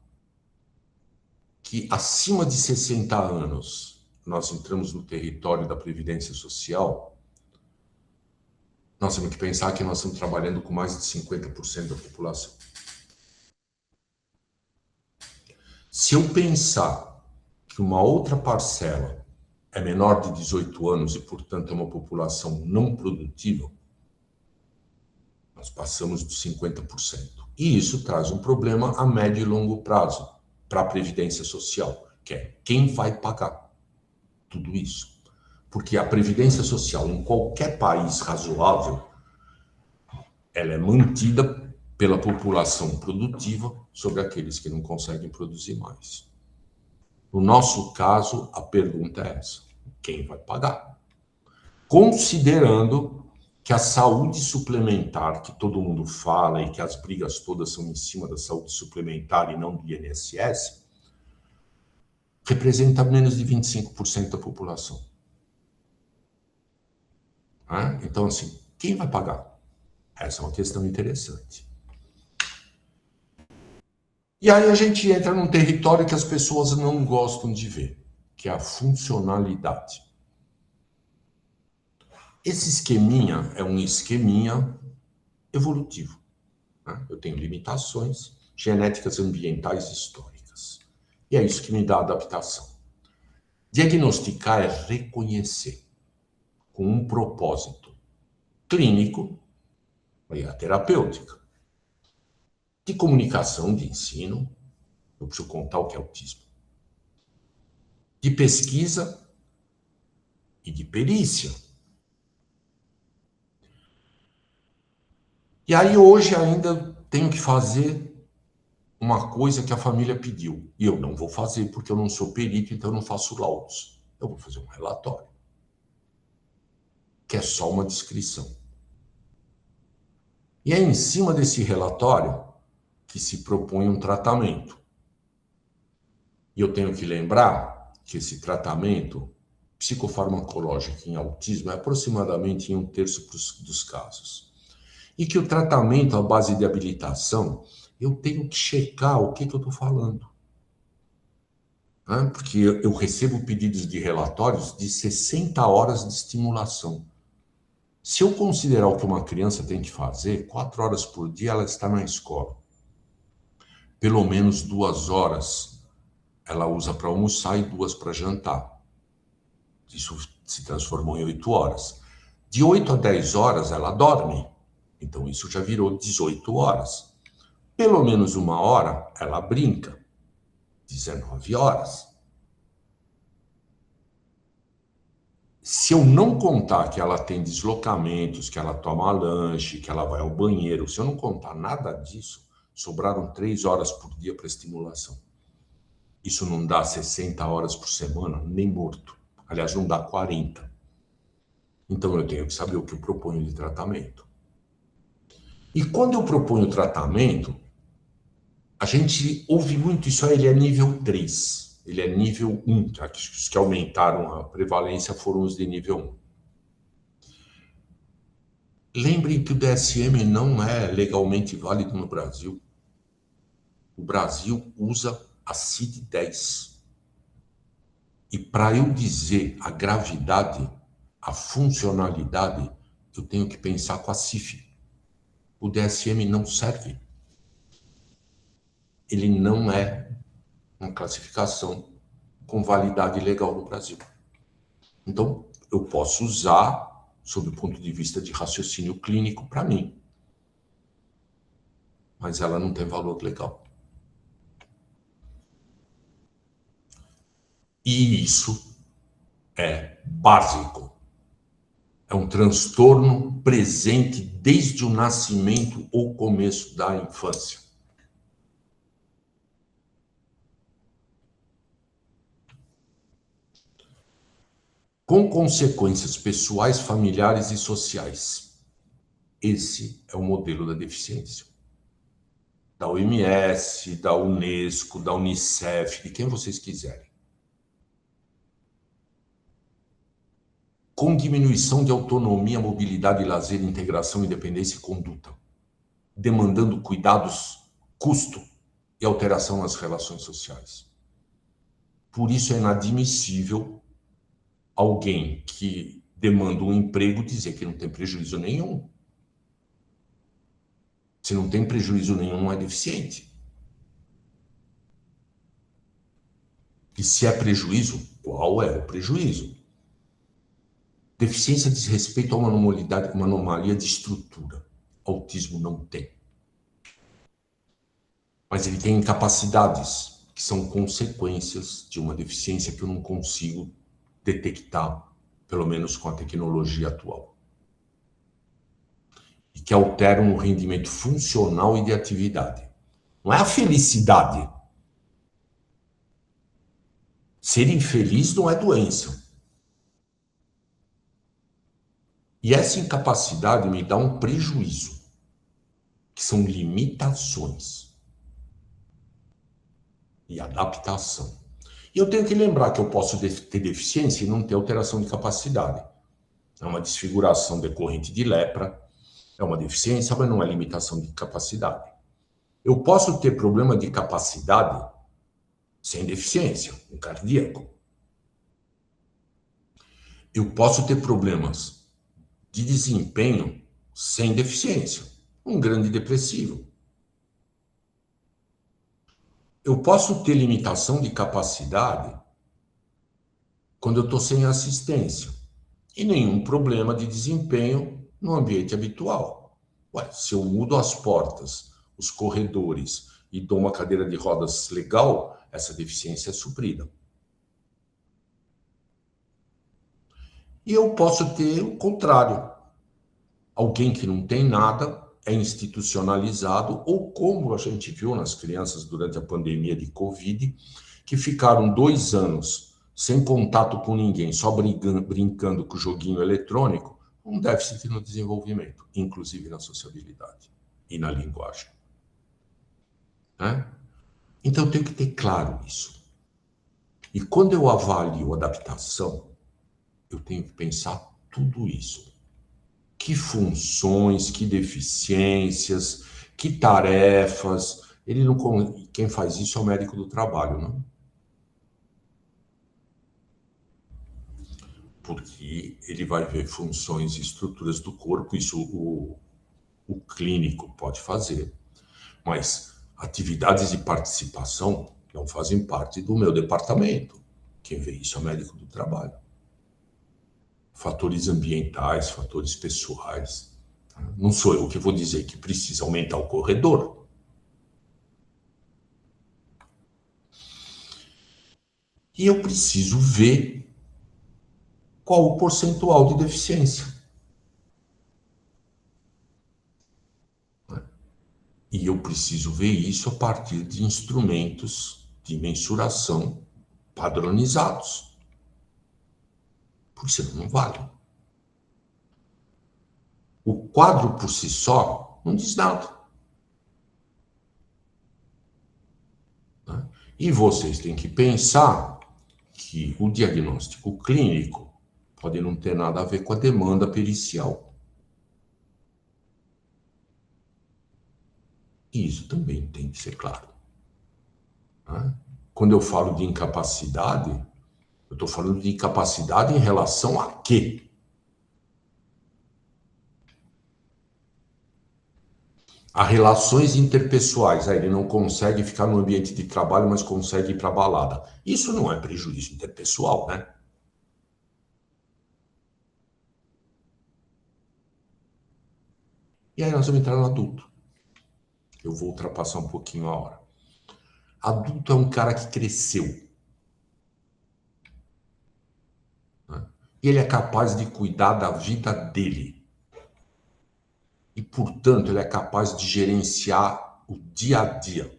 que acima de 60 anos nós entramos no território da Previdência Social, nós temos que pensar que nós estamos trabalhando com mais de 50% da população. Se eu pensar que uma outra parcela é menor de 18 anos e, portanto, é uma população não produtiva, nós passamos dos 50%. E isso traz um problema a médio e longo prazo para a Previdência Social, que é quem vai pagar tudo isso. Porque a Previdência Social, em qualquer país razoável, ela é mantida pela população produtiva sobre aqueles que não conseguem produzir mais. No nosso caso, a pergunta é essa: quem vai pagar? Considerando que a saúde suplementar, que todo mundo fala e que as brigas todas são em cima da saúde suplementar e não do INSS, representa menos de 25% da população. Então, assim, quem vai pagar? Essa é uma questão interessante. E aí a gente entra num território que as pessoas não gostam de ver, que é a funcionalidade. Esse esqueminha é um esqueminha evolutivo. Eu tenho limitações genéticas, ambientais e históricas. E é isso que me dá adaptação. Diagnosticar é reconhecer com um propósito clínico e a terapêutica. De comunicação, de ensino, eu preciso contar o que é autismo. De pesquisa e de perícia. E aí hoje ainda tenho que fazer uma coisa que a família pediu. E eu não vou fazer porque eu não sou perito, então eu não faço laudos. Eu vou fazer um relatório, que é só uma descrição. E é em cima desse relatório que se propõe um tratamento. E eu tenho que lembrar que esse tratamento psicofarmacológico em autismo é aproximadamente em 1/3 dos casos. E que o tratamento à base de habilitação, eu tenho que checar o que eu estou falando. Porque eu recebo pedidos de relatórios de 60 horas de estimulação. Se eu considerar o que uma criança tem que fazer, 4 horas por dia ela está na escola. Pelo menos 2 horas ela usa para almoçar e 2 para jantar. Isso se transformou em 8 horas. De 8 a 10 horas ela dorme. Então isso já virou 18 horas. Pelo menos 1 hora ela brinca. 19 horas. Se eu não contar que ela tem deslocamentos, que ela toma lanche, que ela vai ao banheiro, se eu não contar nada disso, sobraram 3 horas por dia para estimulação. Isso não dá 60 horas por semana, nem morto. Aliás, não dá 40. Então eu tenho que saber o que eu proponho de tratamento. E quando eu proponho tratamento, a gente ouve muito isso, ele é nível 3, ele é nível 1, os que aumentaram a prevalência foram os de nível 1. Lembrem que o DSM não é legalmente válido no Brasil. O Brasil usa a CID-10. E para eu dizer a gravidade, a funcionalidade, eu tenho que pensar com a CIF. O DSM não serve. Ele não é uma classificação com validade legal no Brasil. Então, eu posso usar, sob o ponto de vista de raciocínio clínico, para mim. Mas ela não tem valor legal. E isso é básico. É um transtorno presente desde o nascimento ou começo da infância. Com consequências pessoais, familiares e sociais. Esse é o modelo da deficiência. da OMS, da Unesco, da Unicef, de quem vocês quiserem. Com diminuição de autonomia, mobilidade, lazer, integração, independência e conduta, demandando cuidados, custo e alteração nas relações sociais. Por isso é inadmissível alguém que demanda um emprego dizer que não tem prejuízo nenhum. Se não tem prejuízo nenhum, não é deficiente. E se é prejuízo, qual é o prejuízo? Deficiência diz respeito a uma anomalia de estrutura. Autismo não tem. Mas ele tem incapacidades, que são consequências de uma deficiência que eu não consigo detectar, pelo menos com a tecnologia atual. E que alteram o rendimento funcional e de atividade. Não é a felicidade. Ser infeliz não é doença. E essa incapacidade me dá um prejuízo, que são limitações e adaptação. E eu tenho que lembrar que eu posso ter deficiência e não ter alteração de capacidade. É uma desfiguração decorrente de lepra, é uma deficiência, mas não é limitação de capacidade. Eu posso ter problema de capacidade sem deficiência, um cardíaco. Eu posso ter problemas de desempenho sem deficiência, um grande depressivo. Eu posso ter limitação de capacidade quando eu estou sem assistência e nenhum problema de desempenho no ambiente habitual. Ué, se eu mudo as portas, os corredores e dou uma cadeira de rodas legal, essa deficiência é suprida. E eu posso ter o contrário. Alguém que não tem nada é institucionalizado, ou como a gente viu nas crianças durante a pandemia de Covid, que ficaram 2 anos sem contato com ninguém, só brincando com o joguinho eletrônico, um déficit no desenvolvimento, inclusive na sociabilidade e na linguagem. Né? Então, eu tenho que ter claro isso. E quando eu avalio adaptação, eu tenho que pensar tudo isso. Que funções, que deficiências, que tarefas. Quem faz isso é o médico do trabalho, não? Porque ele vai ver funções e estruturas do corpo, isso o clínico pode fazer. Mas atividades de participação não fazem parte do meu departamento. Quem vê isso é o médico do trabalho. Fatores ambientais, fatores pessoais. Não sou eu que vou dizer que precisa aumentar o corredor. E eu preciso ver qual o percentual de deficiência. E eu preciso ver isso a partir de instrumentos de mensuração padronizados. Porque senão não vale. O quadro por si só não diz nada. E vocês têm que pensar que o diagnóstico clínico pode não ter nada a ver com a demanda pericial. E isso também tem que ser claro. Quando eu falo de incapacidade, eu estou falando de incapacidade em relação a quê? A relações interpessoais. Ele não consegue ficar no ambiente de trabalho, mas consegue ir para a balada. Isso não é prejuízo interpessoal, né? E aí nós vamos entrar no adulto. Eu vou ultrapassar um pouquinho a hora. Adulto é um cara que cresceu. E ele é capaz de cuidar da vida dele. E, portanto, ele é capaz de gerenciar o dia a dia,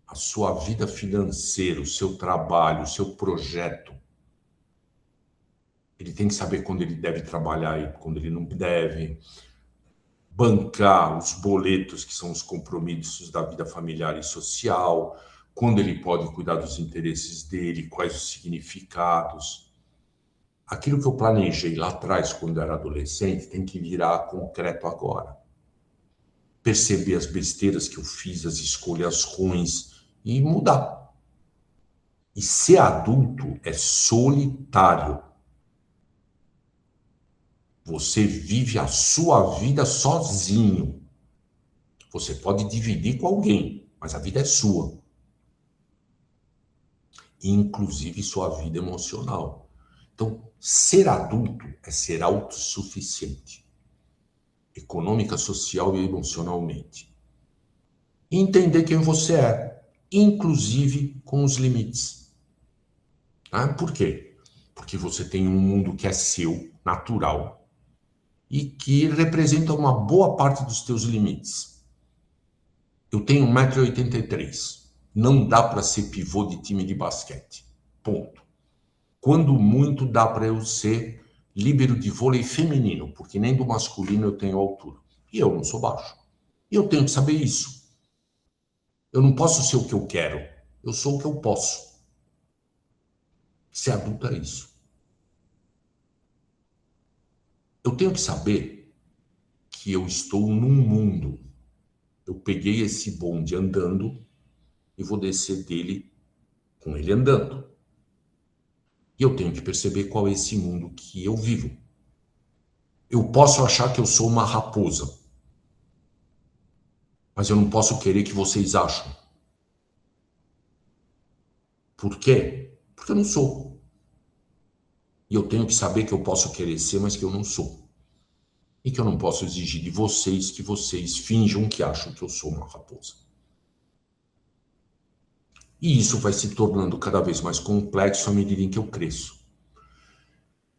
a sua vida financeira, o seu trabalho, o seu projeto. Ele tem que saber quando ele deve trabalhar e quando ele não deve. bancar os boletos, que são os compromissos da vida familiar e social, quando ele pode cuidar dos interesses dele, quais os significados. Aquilo que eu planejei lá atrás, quando era adolescente, tem que virar concreto agora. Perceber as besteiras que eu fiz, as escolhas ruins e mudar. E ser adulto é solitário. Você vive a sua vida sozinho. Você pode dividir com alguém, mas a vida é sua. Inclusive sua vida emocional. Então, ser adulto é ser autossuficiente, econômica, social e emocionalmente. E entender quem você é, inclusive com os limites. Por quê? Porque você tem um mundo que é seu, natural, e que representa uma boa parte dos teus limites. Eu tenho 1,83 m. Não dá para ser pivô de time de basquete. Ponto. Quando muito, dá para eu ser líbero de vôlei feminino, porque nem do masculino eu tenho altura. E eu não sou baixo. E eu tenho que saber isso. Eu não posso ser o que eu quero. Eu sou o que eu posso. Ser adulto é isso. Eu tenho que saber que eu estou num mundo. Eu peguei esse bonde andando e vou descer dele com ele andando. E eu tenho que perceber qual é esse mundo que eu vivo. Eu posso achar que eu sou uma raposa, mas eu não posso querer que vocês achem. Por quê? Porque eu não sou. E eu tenho que saber que eu posso querer ser, mas que eu não sou. E que eu não posso exigir de vocês que vocês finjam que acham que eu sou uma raposa. E isso vai se tornando cada vez mais complexo à medida em que eu cresço.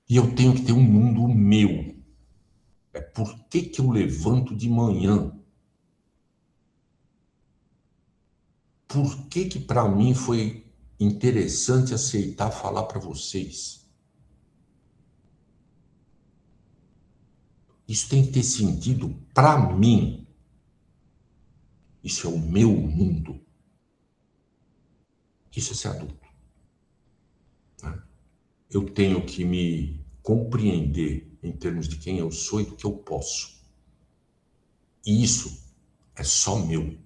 E eu tenho que ter um mundo meu. É por que eu levanto de manhã? Por que para mim foi interessante aceitar falar para vocês? Isso tem que ter sentido para mim. Isso é o meu mundo. Isso é ser adulto. Eu tenho que me compreender em termos de quem eu sou e do que eu posso. E isso é só meu.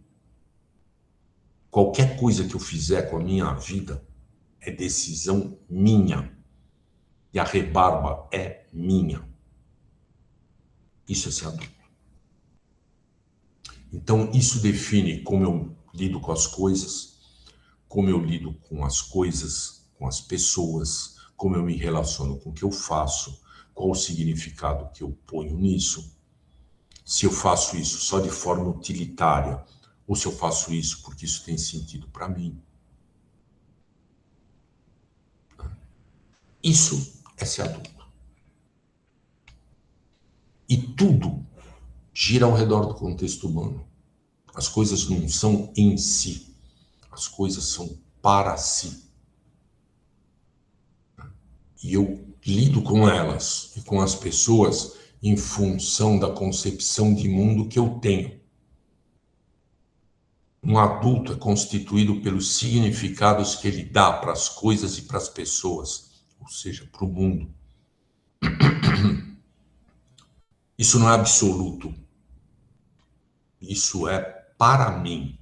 Qualquer coisa que eu fizer com a minha vida é decisão minha. E a rebarba é minha. Isso é ser adulto. Então, isso define como eu lido com as coisas, como eu lido com as coisas, com as pessoas, como eu me relaciono com o que eu faço, qual o significado que eu ponho nisso, se eu faço isso só de forma utilitária, ou se eu faço isso porque isso tem sentido para mim. Isso é ser adulto. E tudo gira ao redor do contexto humano. As coisas não são em si, as coisas são para si. E eu lido com elas e com as pessoas em função da concepção de mundo que eu tenho. Um adulto é constituído pelos significados que ele dá para as coisas e para as pessoas, ou seja, para o mundo. Isso não é absoluto. Isso é para mim.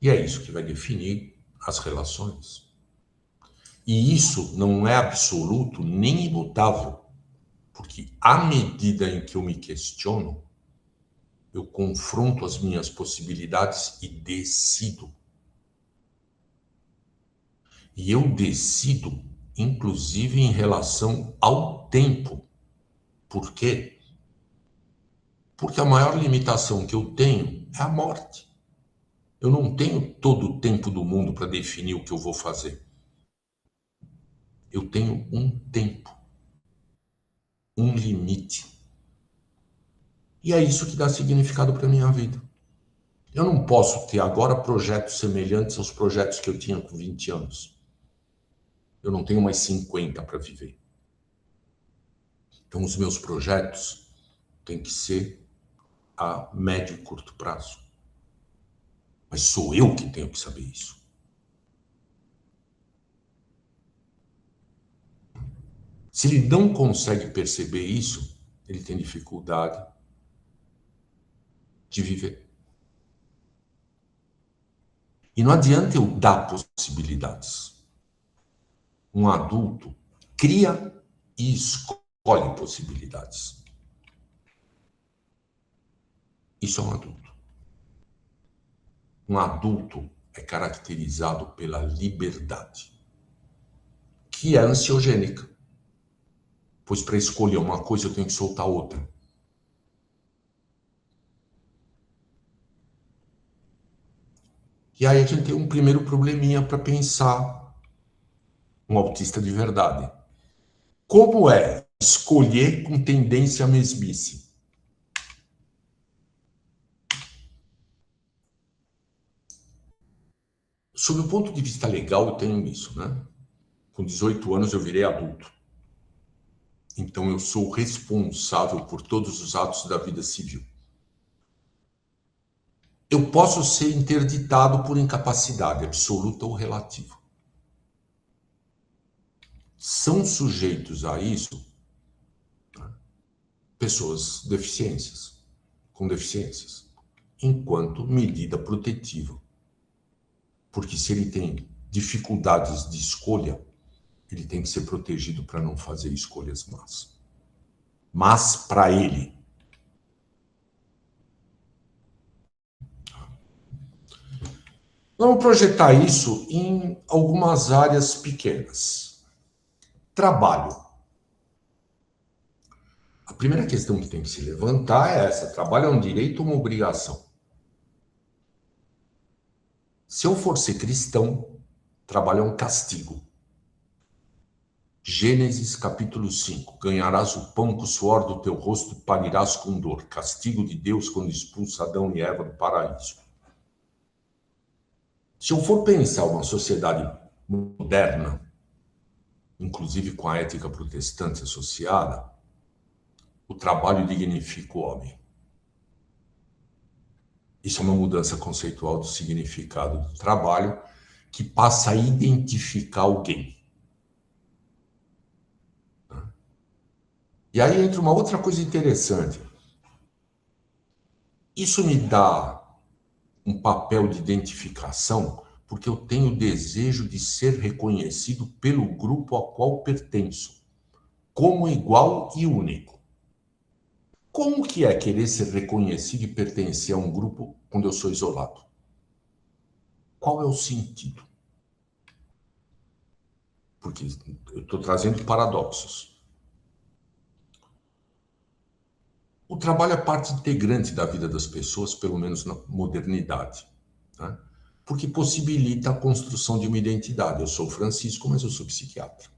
E é isso que vai definir as relações. E isso não é absoluto nem imutável, porque à medida em que eu me questiono, eu confronto as minhas possibilidades e decido. E eu decido, inclusive, em relação ao tempo. Por quê? Porque a maior limitação que eu tenho é a morte. Eu não tenho todo o tempo do mundo para definir o que eu vou fazer. Eu tenho um tempo, um limite. E é isso que dá significado para a minha vida. Eu não posso ter agora projetos semelhantes aos projetos que eu tinha com 20 anos. Eu não tenho mais 50 para viver. Então, os meus projetos tem que ser a médio e curto prazo. Mas sou eu que tenho que saber isso. Se ele não consegue perceber isso, ele tem dificuldade de viver. E não adianta eu dar possibilidades. Um adulto cria e escolhe possibilidades. Isso é um adulto. Um adulto é caracterizado pela liberdade, que é ansiogênica. Pois para escolher uma coisa eu tenho que soltar outra. E aí a gente tem um primeiro probleminha para pensar um autista de verdade. Como é escolher com tendência à mesmice? Sob o ponto de vista legal, eu tenho isso, né? Com 18 anos eu virei adulto. Então eu sou responsável por todos os atos da vida civil. Eu posso ser interditado por incapacidade absoluta ou relativa. São sujeitos a isso, né, pessoas com deficiências, enquanto medida protetiva. Porque se ele tem dificuldades de escolha, ele tem que ser protegido para não fazer escolhas más. Mas para ele. Vamos projetar isso em algumas áreas pequenas. Trabalho. A primeira questão que tem que se levantar é essa: trabalho é um direito ou uma obrigação? Se eu for ser cristão, trabalho é um castigo. Gênesis capítulo 5. Ganharás o pão com o suor do teu rosto, parirás com dor. Castigo de Deus quando expulsa Adão e Eva do paraíso. Se eu for pensar uma sociedade moderna, inclusive com a ética protestante associada, o trabalho dignifica o homem. Isso é uma mudança conceitual do significado do trabalho que passa a identificar alguém. E aí entra uma outra coisa interessante. Isso me dá um papel de identificação porque eu tenho o desejo de ser reconhecido pelo grupo ao qual pertenço, como igual e único. Como que é querer ser reconhecido e pertencer a um grupo quando eu sou isolado? Qual é o sentido? Porque eu estou trazendo paradoxos. O trabalho é parte integrante da vida das pessoas, pelo menos na modernidade, né? Porque possibilita a construção de uma identidade. Eu sou Francisco, mas eu sou psiquiatra.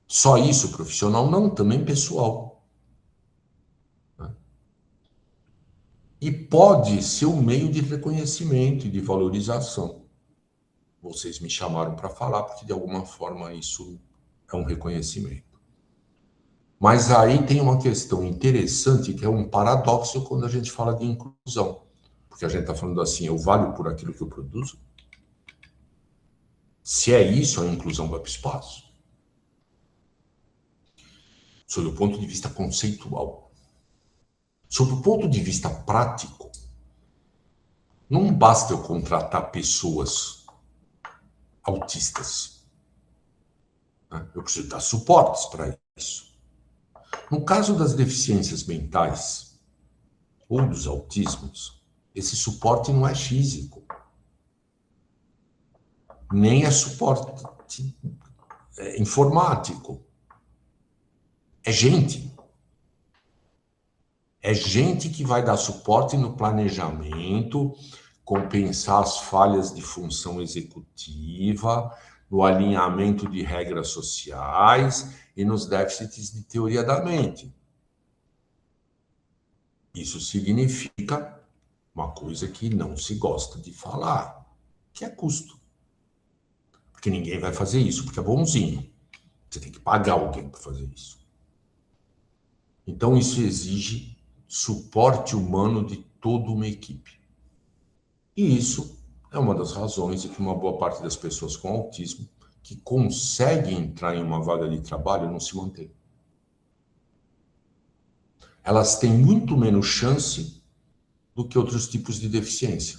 Só isso profissional? Não, também pessoal. Né? E pode ser um meio de reconhecimento e de valorização. Vocês me chamaram para falar, porque de alguma forma isso é um reconhecimento. Mas aí tem uma questão interessante, que é um paradoxo quando a gente fala de inclusão. Porque a gente está falando assim, eu valho por aquilo que eu produzo? Se é isso, a inclusão vai para o espaço. Sob o ponto de vista conceitual. Sob o ponto de vista prático, não basta eu contratar pessoas autistas. Né? Eu preciso dar suportes para isso. No caso das deficiências mentais ou dos autismos, esse suporte não é físico, nem é suporte informático. É gente. É gente que vai dar suporte no planejamento, compensar as falhas de função executiva, no alinhamento de regras sociais e nos déficits de teoria da mente. Isso significa uma coisa que não se gosta de falar, que é custo. Porque ninguém vai fazer isso, porque é bonzinho. Você tem que pagar alguém para fazer isso. Então, isso exige suporte humano de toda uma equipe. E isso é uma das razões de que uma boa parte das pessoas com autismo que conseguem entrar em uma vaga de trabalho não se mantém. Elas têm muito menos chance do que outros tipos de deficiência.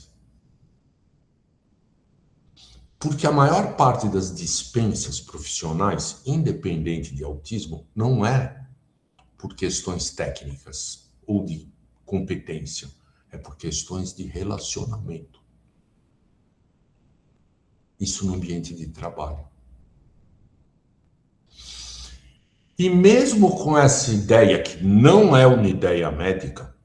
Porque a maior parte das dispensas profissionais, independente de autismo, não é por questões técnicas ou de competência, é por questões de relacionamento. Isso no ambiente de trabalho. E mesmo com essa ideia, que não é uma ideia médica,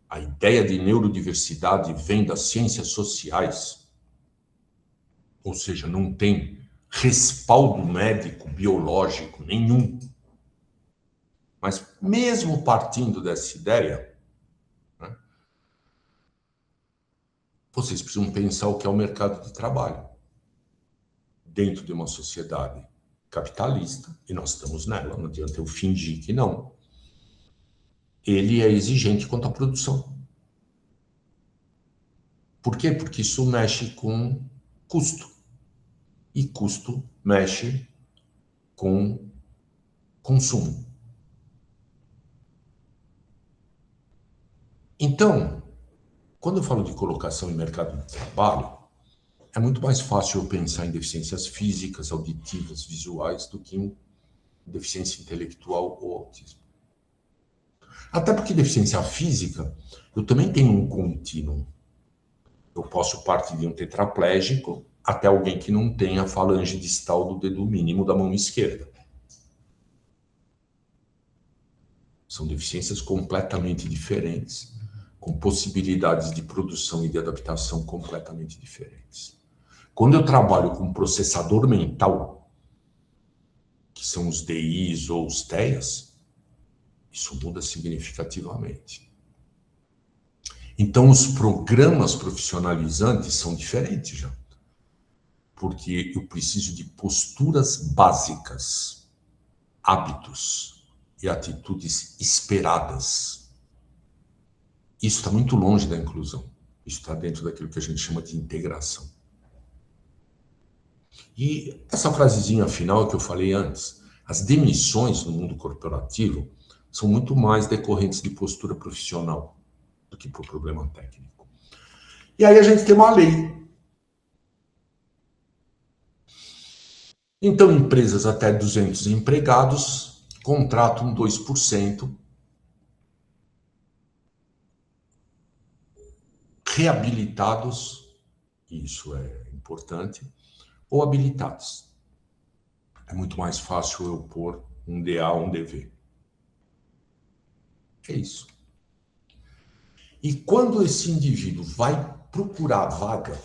a ideia de neurodiversidade vem das ciências sociais, ou seja, não tem respaldo médico, biológico nenhum. Mas mesmo partindo dessa ideia, né, vocês precisam pensar o que é o mercado de trabalho dentro de uma sociedade capitalista, e nós estamos nela, não adianta eu fingir que não. Ele é exigente quanto à produção. Por quê? Porque isso mexe com custo. E custo mexe com consumo. Então, quando eu falo de colocação em mercado de trabalho, é muito mais fácil eu pensar em deficiências físicas, auditivas, visuais, do que em deficiência intelectual ou autismo. Até porque deficiência física, eu também tenho um contínuo. Eu posso partir de um tetraplégico até alguém que não tem a falange distal do dedo mínimo da mão esquerda. São deficiências completamente diferentes, com possibilidades de produção e de adaptação completamente diferentes. Quando eu trabalho com processador mental, que são os DIs ou os TEAs, isso muda significativamente. Então, os programas profissionalizantes são diferentes já. Porque eu preciso de posturas básicas, hábitos e atitudes esperadas. Isso está muito longe da inclusão. Isso está dentro daquilo que a gente chama de integração. E essa frasezinha final que eu falei antes, as demissões no mundo corporativo são muito mais decorrentes de postura profissional do que por problema técnico. E aí a gente tem uma lei. Então, empresas até 200 empregados contratam 2%, reabilitados, isso é importante, ou habilitados. É muito mais fácil eu pôr um DA ou um DV. É isso. E quando esse indivíduo vai procurar a vaga,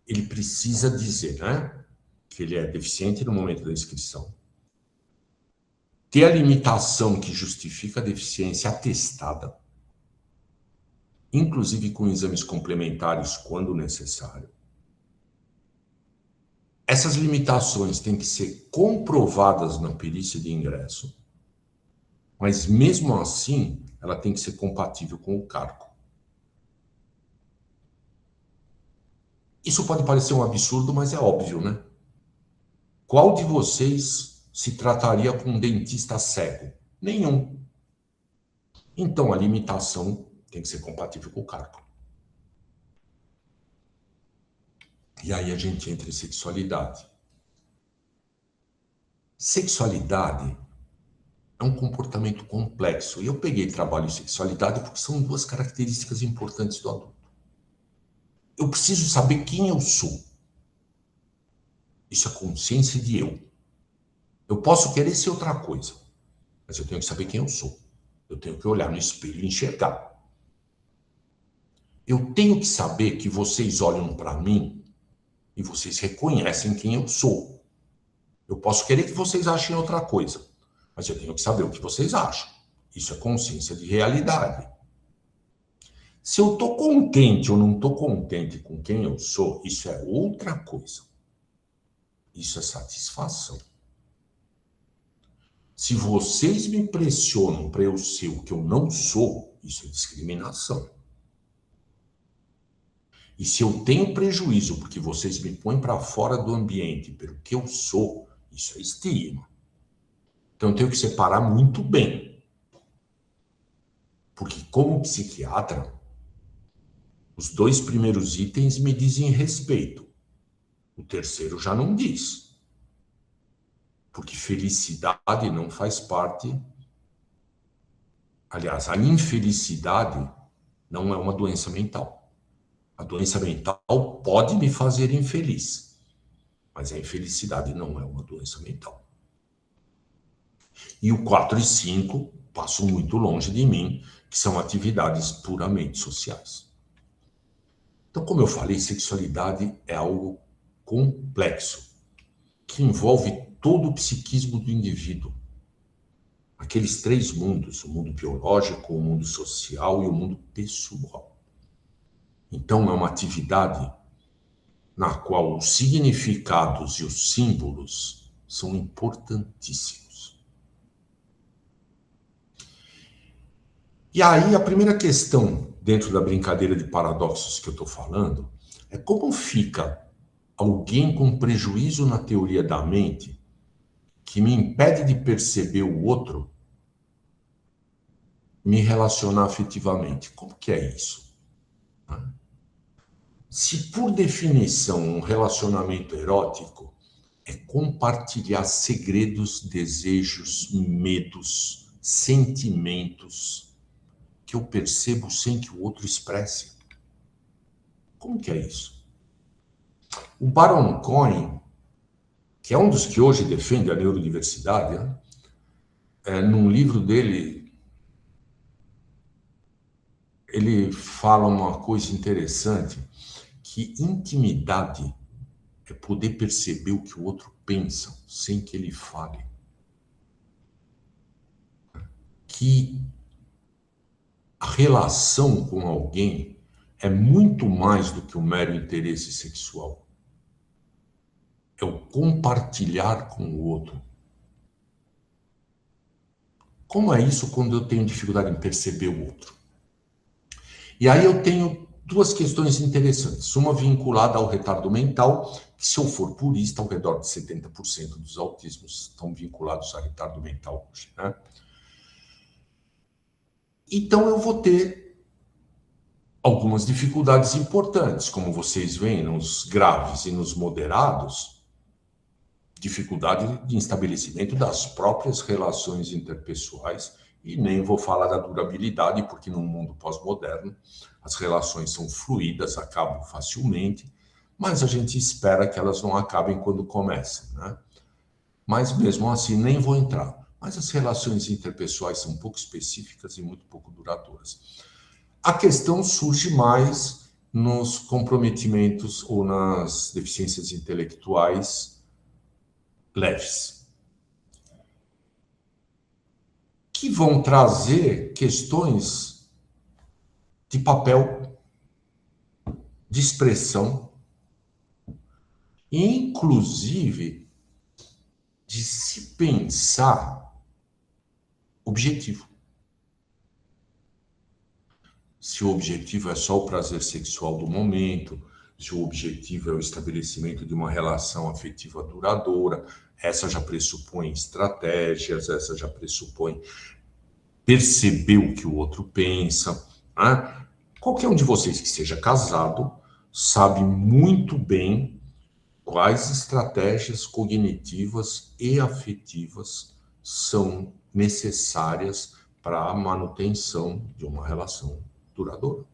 ele precisa dizer, né, que ele é deficiente no momento da inscrição. Ter a limitação que justifica a deficiência atestada, inclusive com exames complementares quando necessário. Essas limitações têm que ser comprovadas na perícia de ingresso, mas mesmo assim, ela tem que ser compatível com o cargo. Isso pode parecer um absurdo, mas é óbvio, né? Qual de vocês se trataria com um dentista cego? Nenhum. Então, a limitação tem que ser compatível com o cargo. E aí a gente entra em sexualidade. Sexualidade é um comportamento complexo. E eu peguei trabalho em sexualidade porque são duas características importantes do adulto. Eu preciso saber quem eu sou. Isso é consciência de eu. Eu posso querer ser outra coisa, mas eu tenho que saber quem eu sou. Eu tenho que olhar no espelho e enxergar. Eu tenho que saber que vocês olham para mim e vocês reconhecem quem eu sou. Eu posso querer que vocês achem outra coisa, mas eu tenho que saber o que vocês acham. Isso é consciência de realidade. Se eu estou contente ou não estou contente com quem eu sou, isso é outra coisa. Isso é satisfação. Se vocês me pressionam para eu ser o que eu não sou, isso é discriminação. E se eu tenho prejuízo porque vocês me põem para fora do ambiente pelo que eu sou, isso é estigma. Então eu tenho que separar muito bem. Porque como psiquiatra, os 2 primeiros itens me dizem respeito. O terceiro já não diz. Porque felicidade não faz parte. Aliás, a infelicidade não é uma doença mental. A doença mental pode me fazer infeliz, mas a infelicidade não é uma doença mental. E o 4 e 5 passam muito longe de mim, que são atividades puramente sociais. Então, como eu falei, sexualidade é algo complexo, que envolve todo o psiquismo do indivíduo. Aqueles 3 mundos, o mundo biológico, o mundo social e o mundo pessoal. Então, é uma atividade na qual os significados e os símbolos são importantíssimos. E aí, a primeira questão, dentro da brincadeira de paradoxos que eu estou falando, é como fica alguém com prejuízo na teoria da mente que me impede de perceber o outro me relacionar afetivamente. Como que é isso? Se, por definição, um relacionamento erótico é compartilhar segredos, desejos, medos, sentimentos que eu percebo sem que o outro expresse. Como que é isso? O Baron Cohen, que é um dos que hoje defende a neurodiversidade, num livro dele, ele fala uma coisa interessante, que intimidade é poder perceber o que o outro pensa sem que ele fale. Que a relação com alguém é muito mais do que um mero interesse sexual. É o compartilhar com o outro. Como é isso quando eu tenho dificuldade em perceber o outro? E aí eu tenho 2 questões interessantes. Uma vinculada ao retardo mental, que, se eu for purista, ao redor de 70% dos autismos estão vinculados a retardo mental hoje, né? Então eu vou ter algumas dificuldades importantes, como vocês veem, nos graves e nos moderados, dificuldade de estabelecimento das próprias relações interpessoais, e nem vou falar da durabilidade, porque no mundo pós-moderno as relações são fluídas, acabam facilmente, mas a gente espera que elas não acabem quando começam, né? Mas mesmo assim nem vou entrar. Mas as relações interpessoais são pouco específicas e muito pouco duradouras. A questão surge mais nos comprometimentos ou nas deficiências intelectuais leves, que vão trazer questões de papel, de expressão, e inclusive de se pensar objetivo. Se o objetivo é só o prazer sexual do momento, se o objetivo é o estabelecimento de uma relação afetiva duradoura, essa já pressupõe estratégias, essa já pressupõe perceber o que o outro pensa, né? Qualquer um de vocês que seja casado sabe muito bem quais estratégias cognitivas e afetivas são necessárias para a manutenção de uma relação duradoura.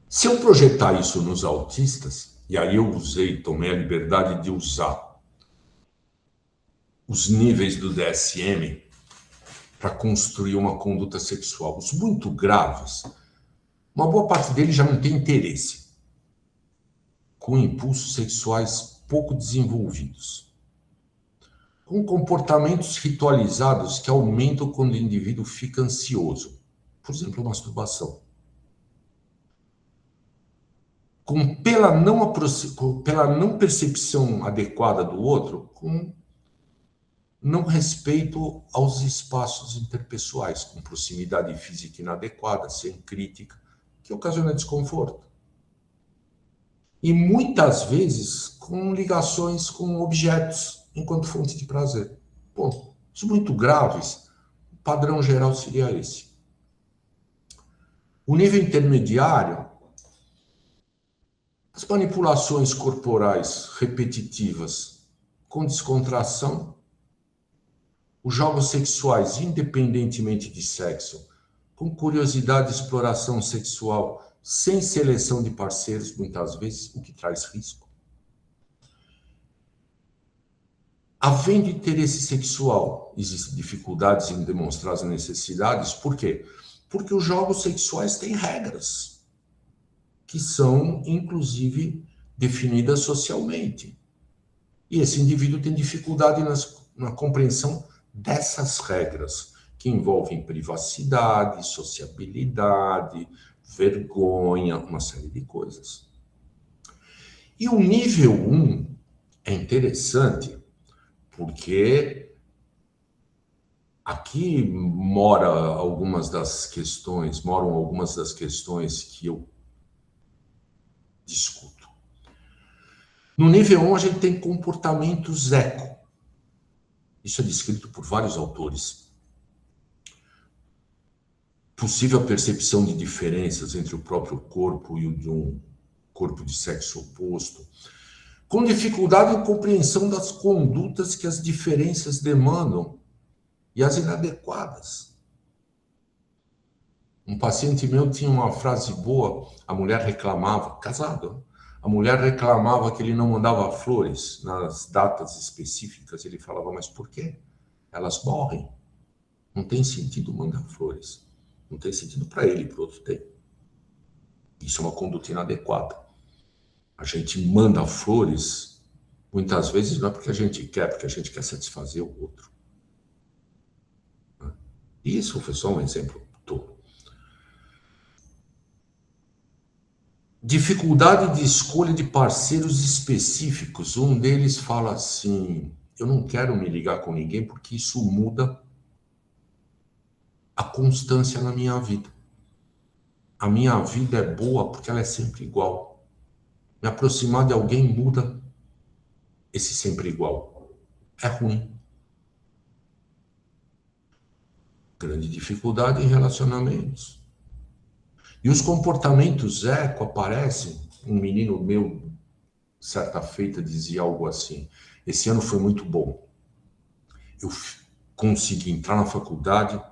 Se eu projetar isso nos autistas, e aí eu tomei a liberdade de usar os níveis do DSM para construir uma conduta sexual. Os muito graves, uma boa parte deles já não tem interesse, com impulsos sexuais pouco desenvolvidos, com comportamentos ritualizados que aumentam quando o indivíduo fica ansioso, por exemplo, a masturbação. pela não percepção adequada do outro, com não respeito aos espaços interpessoais, com proximidade física inadequada, sem crítica, que ocasiona desconforto. E muitas vezes com ligações com objetos enquanto fonte de prazer. Bom, isso muito graves, o padrão geral seria esse. O nível intermediário, as manipulações corporais repetitivas com descontração, os jogos sexuais, independentemente de sexo, com curiosidade e exploração sexual, sem seleção de parceiros, muitas vezes, o que traz risco. Havendo interesse sexual, existem dificuldades em demonstrar as necessidades. Por quê? Porque os jogos sexuais têm regras, que são, inclusive, definidas socialmente. E esse indivíduo tem dificuldade na compreensão dessas regras, que envolvem privacidade, sociabilidade, vergonha, uma série de coisas. E o nível 1 é interessante, porque aqui moram algumas das questões que eu discuto. No nível 1, a gente tem comportamentos eco. Isso é descrito por vários autores. Possível percepção de diferenças entre o próprio corpo e o de um corpo de sexo oposto, com dificuldade em compreensão das condutas que as diferenças demandam e as inadequadas. Um paciente meu tinha uma frase boa, a mulher reclamava, casado, a mulher reclamava que ele não mandava flores nas datas específicas. Ele falava, mas por quê? Elas morrem. Não tem sentido mandar flores. Não tem sentido para ele, para o outro tem. Isso é uma conduta inadequada. A gente manda flores, muitas vezes não é porque a gente quer, porque a gente quer satisfazer o outro. Isso foi só um exemplo todo. Dificuldade de escolha de parceiros específicos. Um deles fala assim, eu não quero me ligar com ninguém porque isso muda a constância na minha vida. A minha vida é boa porque ela é sempre igual. Me aproximar de alguém muda esse sempre igual. É ruim. Grande dificuldade em relacionamentos. E os comportamentos eco aparecem. Um menino meu, certa feita, dizia algo assim, esse ano foi muito bom. Eu consegui entrar na faculdade,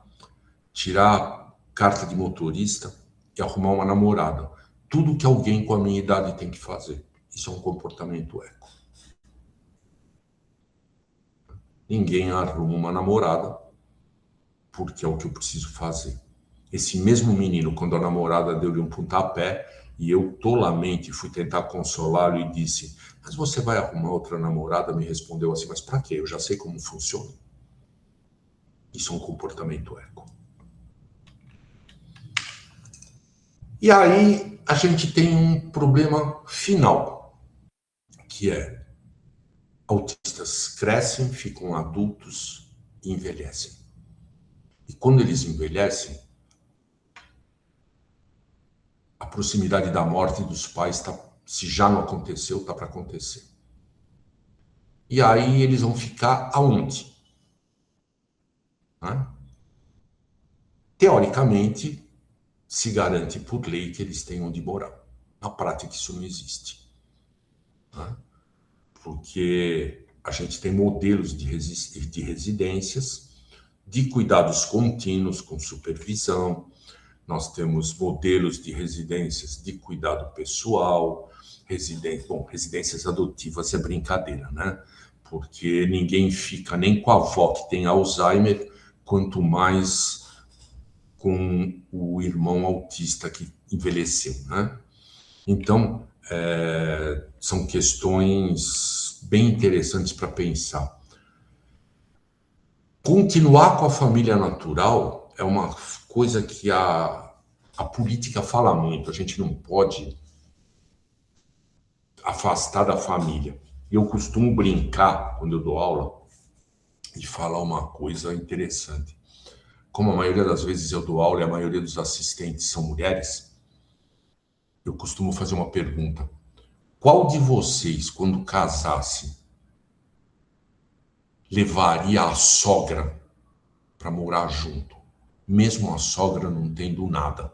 tirar carta de motorista e arrumar uma namorada. Tudo que alguém com a minha idade tem que fazer. Isso é um comportamento eco. Ninguém arruma uma namorada porque é o que eu preciso fazer. Esse mesmo menino, quando a namorada deu-lhe um pontapé, e eu tolamente fui tentar consolá-lo e disse, mas você vai arrumar outra namorada? Me respondeu assim, mas para quê? Eu já sei como funciona. Isso é um comportamento eco. E aí a gente tem um problema final, que é autistas crescem, ficam adultos e envelhecem. E quando eles envelhecem, a proximidade da morte dos pais, se já não aconteceu, está para acontecer. E aí eles vão ficar aonde? Teoricamente, se garante por lei que eles têm onde morar. Na prática, isso não existe. Porque a gente tem modelos de residências, de cuidados contínuos com supervisão, nós temos modelos de residências de cuidado pessoal, residências adotivas é brincadeira, né? Porque ninguém fica nem com a avó que tem Alzheimer, quanto mais com o irmão autista que envelheceu, né? Então, são questões bem interessantes para pensar. Continuar com a família natural é uma coisa que a política fala muito. A gente não pode afastar da família. E eu costumo brincar, quando eu dou aula, e falar uma coisa interessante. Como a maioria das vezes eu dou aula e a maioria dos assistentes são mulheres, eu costumo fazer uma pergunta. Qual de vocês, quando casasse, levaria a sogra para morar junto, mesmo a sogra não tendo nada?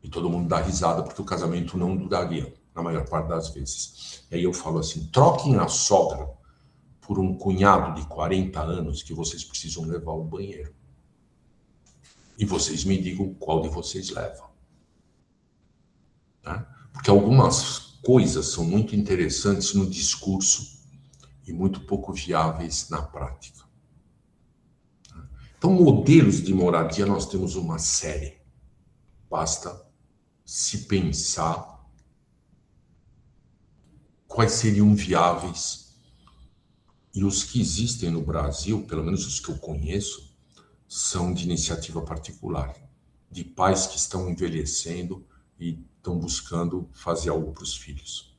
E todo mundo dá risada porque o casamento não duraria, na maior parte das vezes. E aí eu falo assim, troquem a sogra por um cunhado de 40 anos que vocês precisam levar ao banheiro. E vocês me digam qual de vocês leva. Né? Porque algumas coisas são muito interessantes no discurso e muito pouco viáveis na prática. Então, modelos de moradia nós temos uma série. Basta se pensar quais seriam viáveis. E os que existem no Brasil, pelo menos os que eu conheço, são de iniciativa particular, de pais que estão envelhecendo e estão buscando fazer algo para os filhos.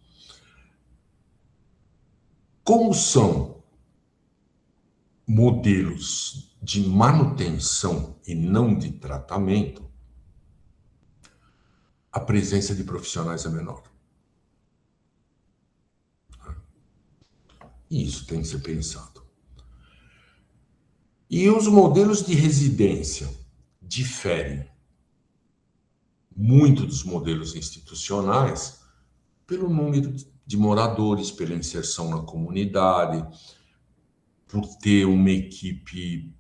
Como são modelos de manutenção e não de tratamento, a presença de profissionais é menor. E isso tem que ser pensado. E os modelos de residência diferem muito dos modelos institucionais pelo número de moradores, pela inserção na comunidade, por ter uma equipe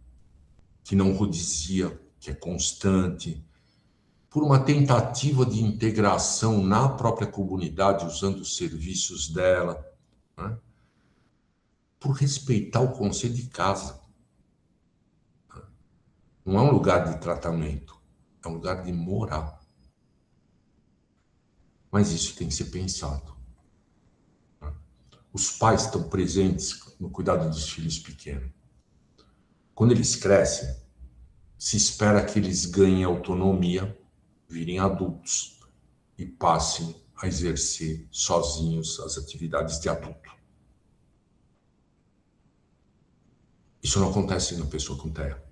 que não rodizia, que é constante, por uma tentativa de integração na própria comunidade, usando os serviços dela, né? Por respeitar o conceito de casa. Não é um lugar de tratamento, é um lugar de morar. Mas isso tem que ser pensado. Os pais estão presentes no cuidado dos filhos pequenos. Quando eles crescem, se espera que eles ganhem autonomia, virem adultos e passem a exercer sozinhos as atividades de adulto. Isso não acontece na pessoa com TEA.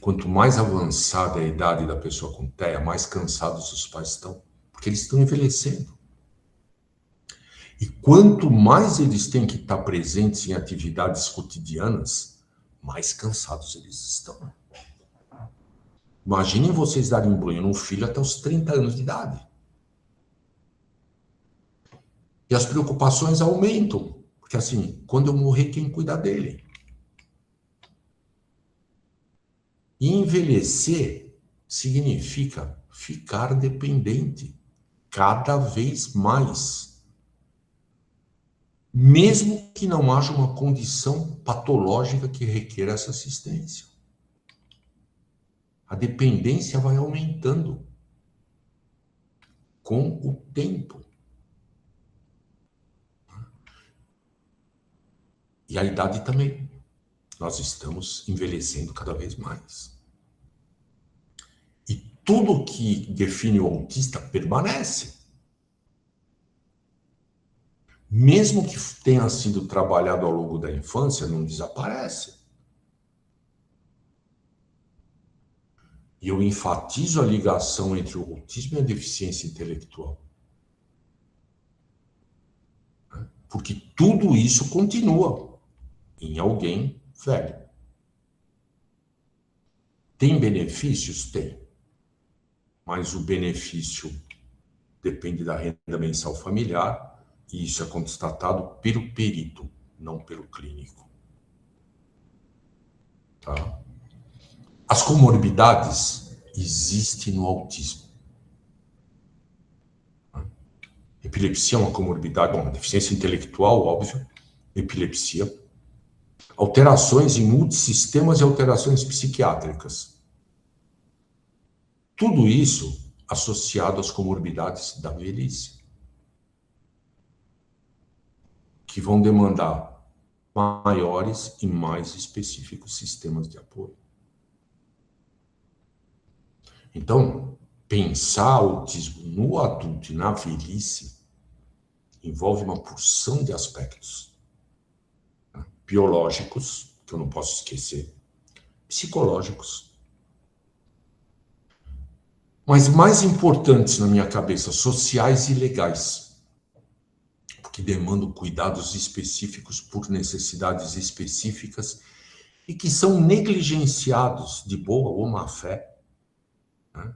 Quanto mais avançada é a idade da pessoa com TEA, mais cansados os pais estão, porque eles estão envelhecendo. E quanto mais eles têm que estar presentes em atividades cotidianas, mais cansados eles estão. Imaginem vocês darem um banho num filho até os 30 anos de idade. E as preocupações aumentam, porque assim, quando eu morrer, quem cuida dele? E envelhecer significa ficar dependente cada vez mais. Mesmo que não haja uma condição patológica que requer essa assistência. A dependência vai aumentando com o tempo. E a idade também. Nós estamos envelhecendo cada vez mais. E tudo que define o autista permanece. Mesmo que tenha sido trabalhado ao longo da infância, não desaparece. E eu enfatizo a ligação entre o autismo e a deficiência intelectual. Porque tudo isso continua em alguém velho. Tem benefícios? Tem. Mas o benefício depende da renda mensal familiar e isso é constatado pelo perito, não pelo clínico. Tá? As comorbidades existem no autismo. Epilepsia é uma comorbidade, bom, deficiência intelectual, óbvio, epilepsia. Alterações em multissistemas e alterações psiquiátricas. Tudo isso associado às comorbidades da velhice, que vão demandar maiores e mais específicos sistemas de apoio. Então, pensar autismo no adulto e na velhice envolve uma porção de aspectos, né? Biológicos, que eu não posso esquecer, psicológicos, mas mais importantes na minha cabeça, sociais e legais, porque demandam cuidados específicos por necessidades específicas e que são negligenciados de boa ou má fé, né?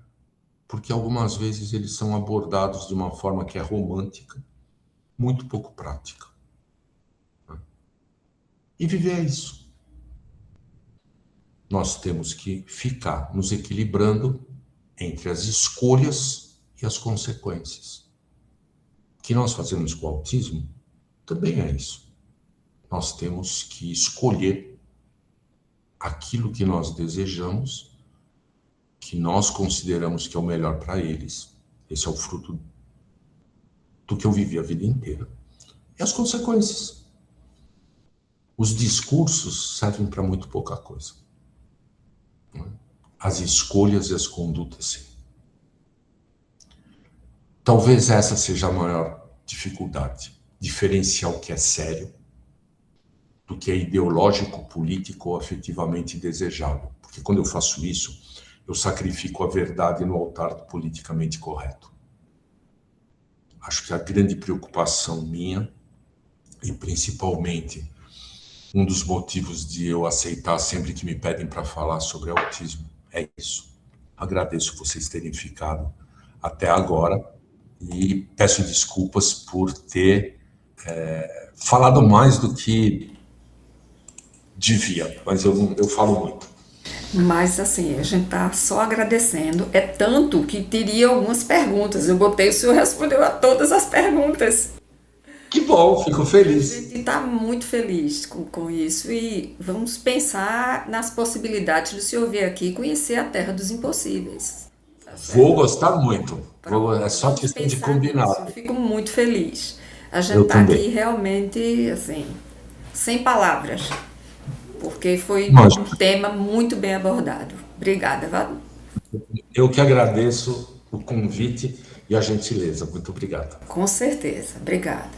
Porque algumas vezes eles são abordados de uma forma que é romântica, muito pouco prática, né? E viver é isso. Nós temos que ficar nos equilibrando entre as escolhas e as consequências. O que nós fazemos com o autismo também é isso. Nós temos que escolher aquilo que nós desejamos, que nós consideramos que é o melhor para eles. Esse é o fruto do que eu vivi a vida inteira. E as consequências. Os discursos servem para muito pouca coisa. As escolhas e as condutas, sim. Talvez essa seja a maior dificuldade. Diferenciar o que é sério do que é ideológico, político ou afetivamente desejável. Porque quando eu faço isso, eu sacrifico a verdade no altar do politicamente correto. Acho que a grande preocupação minha, e principalmente um dos motivos de eu aceitar sempre que me pedem para falar sobre autismo, é isso. Agradeço vocês terem ficado até agora e peço desculpas por ter falado mais do que devia, mas eu falo muito. Mas assim, a gente tá só agradecendo. É tanto que teria algumas perguntas. Eu botei, o senhor respondeu a todas as perguntas. Que bom, fico A feliz. gente está muito feliz com isso e vamos pensar nas possibilidades do senhor vir aqui conhecer a Terra dos Impossíveis. Tá certo? Vou gostar muito. É só Vamos questão de pensar nisso. combinar. Eu fico muito feliz. A gente Eu está aqui também. realmente, assim, sem palavras, porque foi Mas um tema muito bem abordado. Obrigada, Val. eu que agradeço o convite e a gentileza. Muito obrigado. Com certeza. Obrigada.